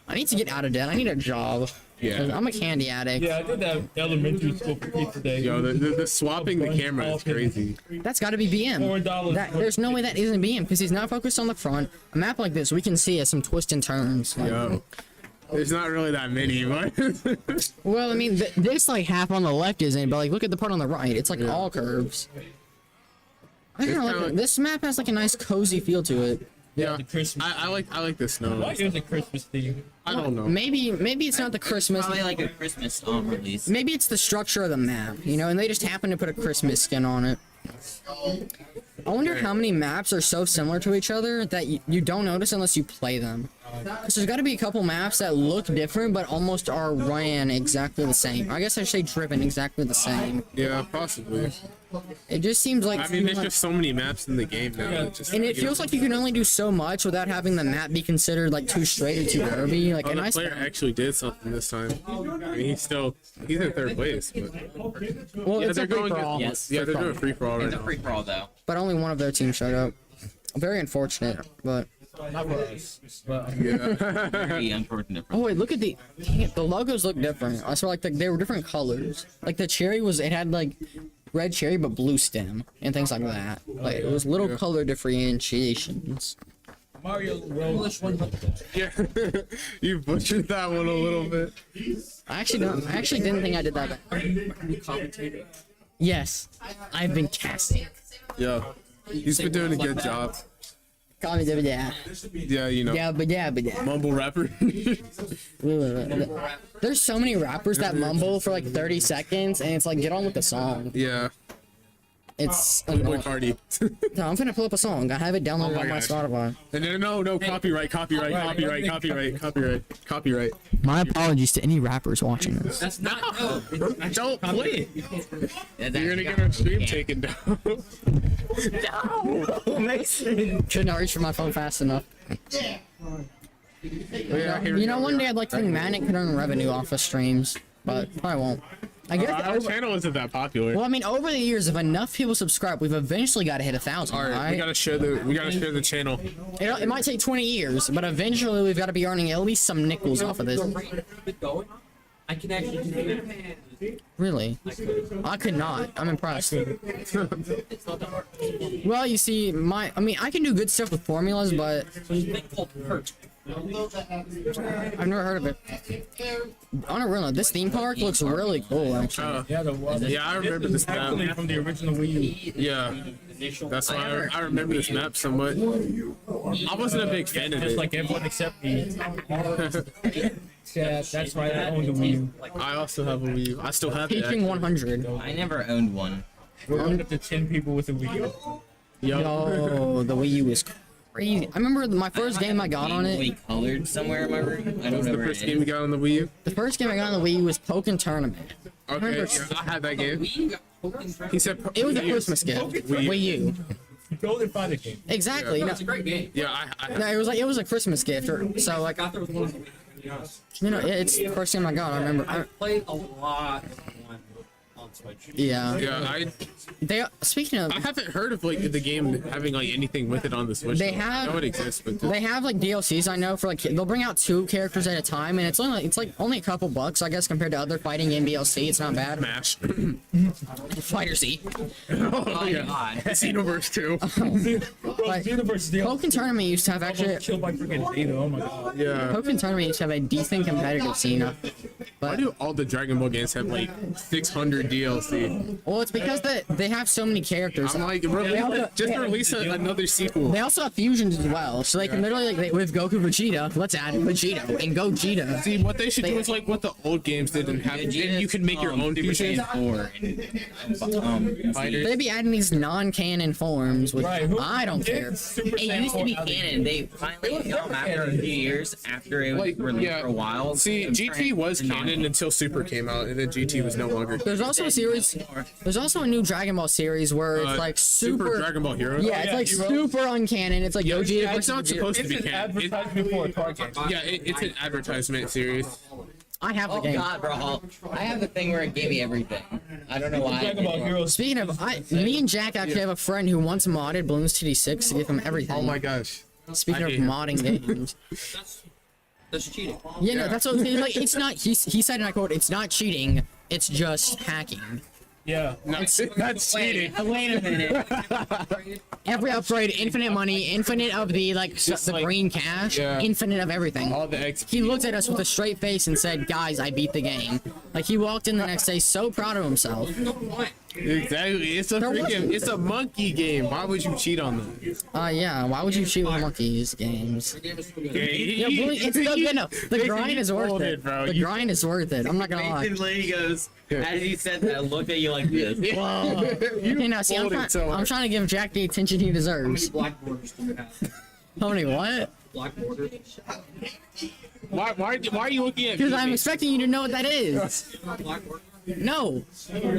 I need to get out of debt. I need a job. Yeah. I'm a candy addict. Yeah, I did that in elementary school for kids today. Yo, the swapping the camera is crazy. That's got to be BM. $4. There's no way that isn't BM because he's not focused on the front. A map like this, we can see some twists and turns. Like, Yo. There's not really that many, but well, I mean, this like half on the left isn't, but like look at the part on the right. It's like all curves. I don't know. kinda- This map has like a nice cozy feel to it. yeah, The Christmas. I like the snow. Why is a Christmas theme? I don't know. Maybe it's not the Christmas. Probably like a Christmas release. Maybe it's the structure of the map, you know, and they just happen to put a Christmas skin on it. I wonder how many maps are so similar to each other that you don't notice unless you play them. Because there's got to be a couple maps that look different but almost are ran exactly the same. I guess I should say driven exactly the same. Yeah, possibly. It just seems like I mean, there's too much- just so many maps in the game now. That just, and it feels like you can only do so much without having the map be considered like too straight or too curvy. Like Oh, a the nice player actually did something this time. I mean, he's in third place, but well, yeah, it's they're a free going. for all, Yes. Yeah, they're doing free for all right It's a now. free for all though. but only one of their teams showed up. Very unfortunate, but Not for us. But Very unfortunate. oh wait, look at the logos look different. I saw like they were different colors. Like the cherry it had like red cherry but blue stem and things like that. Like it was little color differentiations. Mario World 100. Yeah, you butchered that one a little bit. I actually didn't think I did that bad. Yes, I've been casting. Yeah, he's been doing a good job. Call me yeah. Yeah, you know. Yeah, but yeah. Mumble rapper. There's so many rappers that mumble for like 30 seconds, and it's like, get on with the song. Yeah. It's Boy Cardi. no, I'm gonna pull up a song. I have it downloaded Oh my on my gosh. Spotify. No, copyright. My apologies to any rappers watching this. That's not. Don't play it. That's You're gonna actually get our stream taken down. Could not reach for my phone fast enough. You know, one day I'd like to think Manic could earn revenue off of streams, but probably won't. I guess. Our channel isn't that popular. Well, I mean, over the years, if enough people subscribe, we've eventually got to hit 1,000. All right, right? we gotta share the channel. It might take 20 years, but eventually we've got to be earning at least some nickels off of this. I can actually do it. Really? I could not. I'm impressed. It's not that hard. Well, you see, I can do good stuff with formulas, but There's a thing called Kart. I've never heard of it. On a real note, this theme park looks really cool, actually. Yeah, Yeah, I remember this map. Actually, from the original Wii U. Yeah, that's why I remember this map so much. I wasn't a big fan of Just it. like everyone except me. Yeah, that's why I own the Wii U. I also have a Wii U. I still have it. Teaching 100. I never owned one. We're up to 10 people with a Wii U. Yo, the Wii U is crazy. I remember my first game I got on it. Colored somewhere in my room. I don't know The where first it game is. we got on the Wii U. The first game I got on the Wii U was Pokken Tournament. Okay, yeah, I had that game. He said It was a Christmas gift. Wii U. Golden Fighter game. Exactly. No, It's a great game. Yeah, no, it was a Christmas gift. So like, Got there with one of them, to be honest. you know, it's the first game I got. I remember. I played a lot on Switch. Yeah. Speaking of, I haven't heard of like the game having like anything with it on the Switch. They though. have- I know it exists, but they have like DLCs. I know for like they'll bring out 2 characters at a time, and it's like only a couple bucks, I guess, compared to other fighting game DLC. It's not bad. Smash. Fighter Z. Oh yeah, Xenoverse 2. Like, Universe deal. Pokken Tournament used to have actually. Killed by freaking Zeta. Oh my god. Yeah. Pokken Tournament used to have a decent competitive scene. Why But do all the Dragon Ball games have like 600 DLC? well, it's because they have so many characters. I'm like, also- just release another sequel. They also have fusions as well, so they can literally like with Goku Vegeta. Let's add Vegeta and Gogeta. See, what they should do is like what the old games didn't have. And you can make your own fusion. Fighters. They'd be adding these non-canon forms, which Right, who- I don't care. Super It used to be Saiyan 4 canon. They finally, after a few years, after it was Like, released yeah. for a while. See, it GT was turned canon until Super came out, and then GT was no longer. There's also a series. There's also a new Dragon Ball series where it's like super. Dragon Ball Heroes. Yeah, it's like super uncanon. It's like Gogeta Yeah, it's versus not Vegeta. supposed to It's be an canon. advertisement for a card game. Yeah, it's an advertisement series. I have the Oh game. god, bro! I have the thing where it gave me everything. I don't know why. Dragon Ball Heroes. Speaking of, me and Jack actually have a friend who once modded Bloons TD6 to give him everything. Oh my gosh. Speaking I of hate him. modding games. That's cheating. Yeah, no, that's what he's like. It's not. He said, and I quote, "It's not cheating. It's just hacking." Yeah. No, that's cheating. Wait a minute. Every upgrade, infinite money, infinite of the the like- green cash, yeah. infinite of everything. All the XP. He looked at us with a straight face and said, "Guys, I beat the game." Like he walked in the next day so proud of himself. Exactly. It's a monkey game. Why would you cheat on them? Yeah. Why would you cheat with monkeys games? Yeah, it's still good enough. The grind is worth it. bro. The grind is worth it. I'm not gonna lie. lady goes, as he said that, I looked at you like this. Whoa. Okay, now see, pulled it so I'm trying to give Jack the attention he deserves. Black borders do you have? How many what? Black borders. Why are you looking at Because me? I'm expecting you to know what that is. Black borders. No.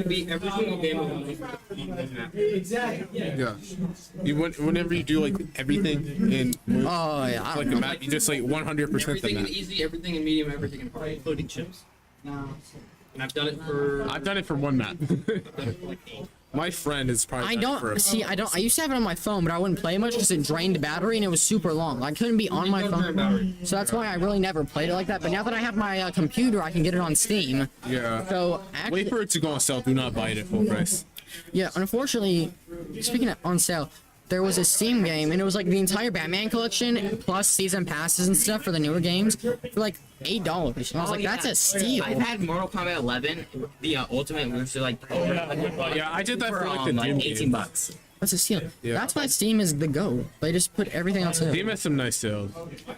Beat every single game of the map. Yeah. Whenever you do like everything in Oh yeah. I like don't the know. map, you just like 100% the Everything in map. easy, everything in medium, everything in hard, including chips. And I've done it for. I've done it for one map. I've done it for like 8. My friend is probably. I done it for don't a- see. I used to have it on my phone, but I wouldn't play much because it drained the battery and it was super long. I couldn't be on my phone, so that's why I really never played it like that. But now that I have my computer, I can get it on Steam. Yeah. So actually, Wait for it to go on sale. Do not buy it at full price. Yeah, unfortunately, speaking of on sale, there was a Steam game, and it was like the entire Batman collection plus season passes and stuff for the newer games for like $8. And I was like, that's a steal. I've had Mortal Kombat 11, the Ultimate, which is like Yeah, I did that for like the like Doom 18 games. bucks. That's a steal. Yeah. That's why Steam is the go. They just put everything on sale. Steam has some nice sales.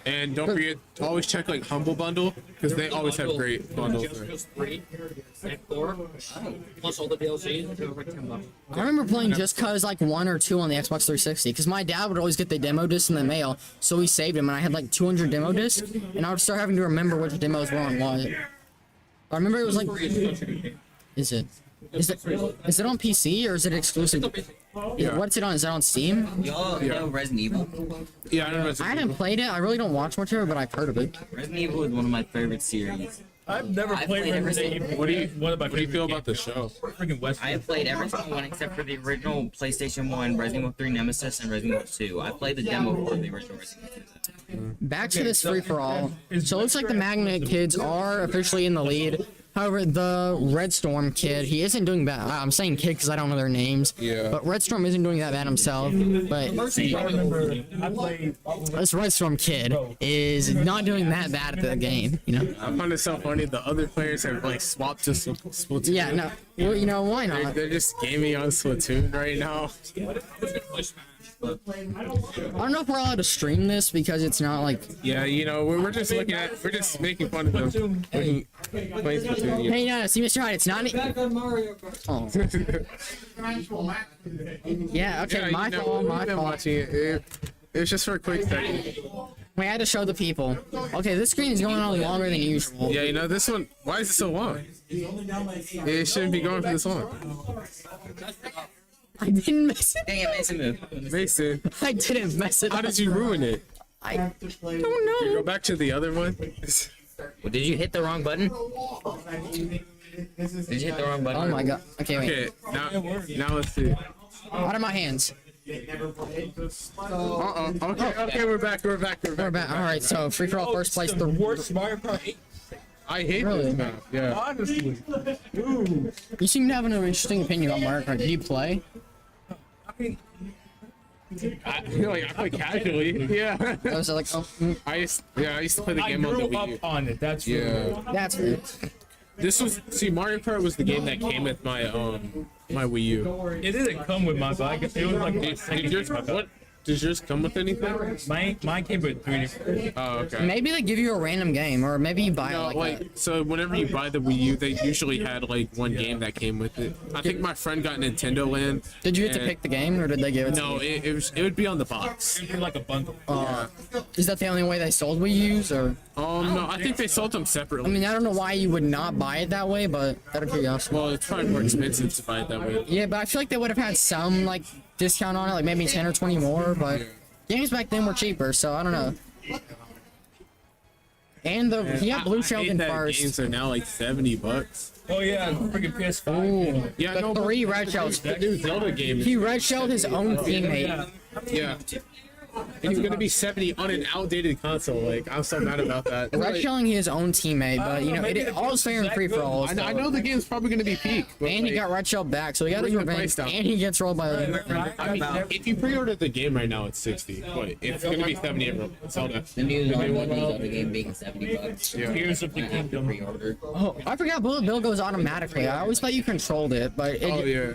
And don't forget, always check like Humble Bundle, because they always have great bundles there. Just 3 and 4 plus all the DLC. It's over $10. I remember playing just cause like 1 or 2 on the Xbox 360, because my dad would always get the demo discs in the mail, so he saved them, and I had like 200 demo discs, and I would start having to remember which demos were on what. I remember it was like, is it on PC or is it exclusive? Yeah. What's it on? Is it on Steam? Y'all know Resident Evil? Yeah, I don't know. I haven't played it. I really don't watch much of it, but I've heard of it. Resident Evil is one of my favorite series. I've never I've played played Resident everything. Evil. What do you feel favorite about the show? Freaking West. I have played every single one except for the original PlayStation 1, Resident Evil 3 Nemesis, and Resident Evil 2. I played the demo for the original Resident Evil 2. Back to this free-for-all. So it looks like the Magnet kids are officially in the lead. However, the Red Storm kid, he isn't doing bad. I'm saying kid because I don't know their names. Yeah. But Red Storm isn't doing that bad himself. But I remember I played. this Red Storm kid is not doing that bad at the game, you know? I find it so funny. The other players have like swapped to Splatoon. Yeah, no. Well, you know, why not? They're just gaming on Splatoon right now. I don't know if we're allowed to stream this because it's not like... Yeah, you know, we're just we're just making fun of them. Playing Splatoon. Hey, no, see, Mr. Hyde, it's not... Oh. Yeah, okay, Yeah, my you know, fault, my we've been fault. watching it. It was just for a quick second. We had to show the people. Okay, this screen is going on longer than usual. Yeah, you know, this one, why is it so long? It shouldn't be going for this long. I didn't mess it. Dang it, Mason move. Mason, I didn't mess it how up. did you ruin it? I don't You know. go back to the other one? Well, did you hit the wrong button? Did you hit the wrong button? Oh my god. Okay, wait. Okay, now let's see. Out of my hands. Okay, we're back. We're back. Alright, so free for all first place. The Worst Mario Kart 8. I hate Really? this map. Yeah. Honestly. You seem to have an interesting opinion about Mario Kart. Did you play? I mean, I feel like I play casually. Yeah. I was like, oh, I used to play the I game on the grew Wii U. up on it. That's true. Yeah. that's it. Mario Kart was the game that came with my my Wii U. It didn't come with my bike. It was like my second Did yours, game I got. what? Does yours come with anything? Mine came with 3D. Oh, okay. Maybe they give you a random game, or maybe you buy it No, like like that. so whenever you buy the Wii U, they usually had like one game that came with it. I think my friend got Nintendo Land. Did you get to and- pick the game, or did they give it to No, you? it would be on the box. It was like a bundle. Is that the only way they sold Wii U's, or? No, I think they sold them I separately. mean, I don't know why you would not buy it that way, but out of curiosity. Well, it's probably more expensive to buy it that way. Yeah, but I feel like they would have had some, like, discount on it, like maybe 10 or 20 more, but games back then were cheaper, so I don't know. And he had Blue I Shell hate in that first. games are now like $70. Oh yeah, freaking PS5. Ooh. Yeah, The no, three red shells. the new Zelda game. He red shelled his own teammate. Yeah. Yeah. It's gonna be 70 on an outdated console. Like, I'm so mad about that. Red shelling his own teammate, but you know, all's fair in free for all. I know the game's probably gonna be peak, but And he like, got red shelled back, so he got his Bring the revenge, price down. and he gets rolled by I mean, if you pre-order the game right now, it's 60, but it's gonna be 70 at Zelda. The news on the game being $70. Yeah. Tears of the Kingdom. Pre-order. Oh, I forgot Bullet Bill goes automatically. I always thought you controlled it, but it, Oh yeah.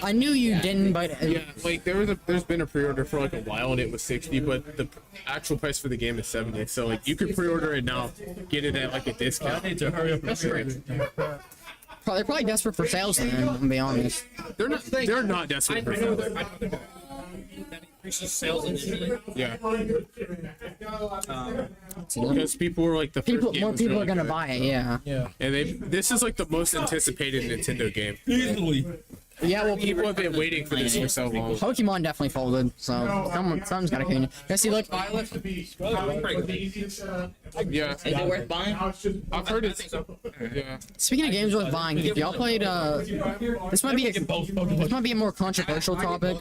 I knew you didn't, but Yeah, like there's been a pre-order for like a while and it was 60, but the actual price for the game is 70. So like you could pre-order it now, get it at like a I discount. need to hurry up and trade. they're probably desperate for sales then, to be honest. They're not desperate for something. That increases sales initially. Yeah. Because people were like the first More game was people really are gonna good. buy it, yeah. Yeah. And this is like the most anticipated Nintendo game. Easily. Yeah, well, People have been waiting for this for so long. Pokemon definitely folded, so someone's gotta continue. Yeah, see, look, Yeah. Is it worth buying? I've heard it's yeah. speaking of games worth buying, if y'all played, this might be a more controversial topic,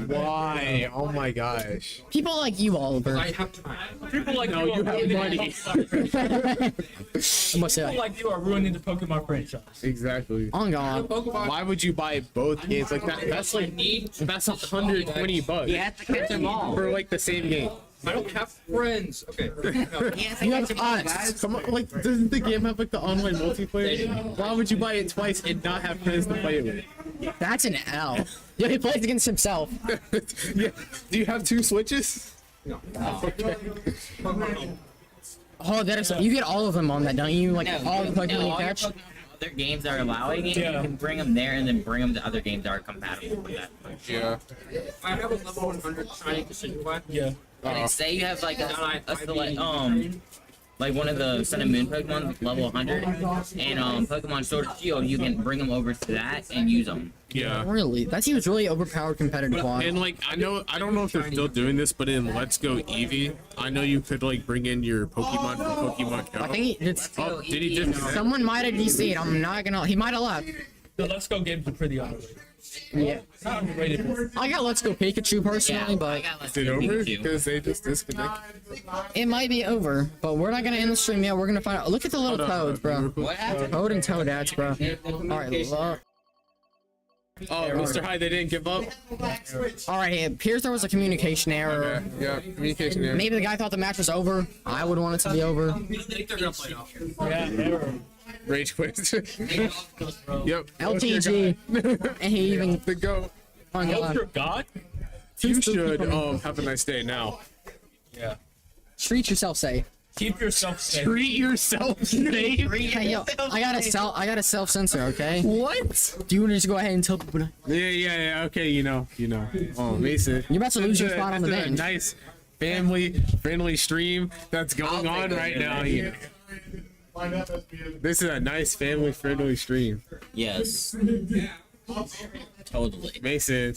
Why? Oh my gosh. People like you, Oliver. I have time. People like No, you have money. I must say, People like you are ruining the Pokemon franchise. Exactly. on God. Why would you buy both games like that? That's like that's $120 You have to catch them all. for like the same game. I don't have friends. Okay. No. You have us. Come on, like doesn't the game have like the online multiplayer? Why would you buy it twice and not have friends to play it with? That's an L. Yeah, he plays against himself. Yeah. Do you have 2 Switches? Okay. Oh, that is. You get all of them on that, don't you? Like all the Pokemon you all your catch. Pokemon other games are allowing it. Yeah. You can bring them there and then bring them to other games that are compatible with that. Yeah. I have a level 100 shiny Decidueye. Yeah. And say you have like a select, like one of the Sun and Moon Pokemon with level 100, and Pokemon Sword and Shield, you can bring them over to that and use them. Yeah. Really, that seems really overpowered competitive wise. And like I don't know if they're still doing this, but in Let's Go Eevee, I know you could like bring in your Pokemon from Pokemon Go. I think it's. Oh, did he just? Someone might have DC'd. I'm not gonna. He might have left. The Let's Go games are pretty underrated. Yeah. Not underrated. I got Let's Go Pikachu personally, but Is it over? Because they just disconnected. it might be over. But we're not gonna end the stream yet. We're gonna find out. Look at the little toads, bro. What happened? Toad and Toadette, bro. All right, look. Oh, Mr. Hyde, they didn't give up. All right, it appears there was a communication error. Yeah, communication error. Maybe the guy thought the match was over. I would want it to be over. I think they're gonna play off. Yeah, error. Rage quit. Yep. LTG. And he even. The go. Oh, Help your God. God? You should have a nice day now. Yeah. Treat yourself safe. Keep yourself safe. Treat yourself safe. Hey, yo, I gotta self censor, okay? What? Do you want to just go ahead and tell people? Yeah. Okay, you know. Oh, Mason. You're about to lose your spot on the This is a bench. nice family-friendly stream that's going on right now. You know. This is a nice family-friendly stream. Yes. Totally. Mason.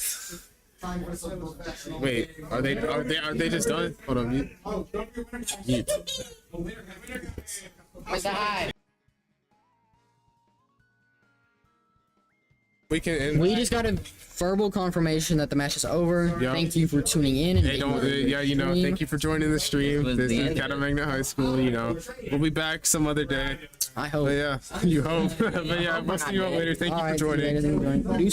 Wait, are they just done? Hold on, mute. Mr. Hyde. We can end. We just got a verbal confirmation that the match is over. Yeah. Thank you for tuning in. And Hey, thank you for joining the stream. Was This the is end of Cat Magnet High School, we'll be back some other day. I hope. But yeah, you hope. But yeah, we'll see you all later. Thank you for Alright, joining. see you later. Thank you for joining.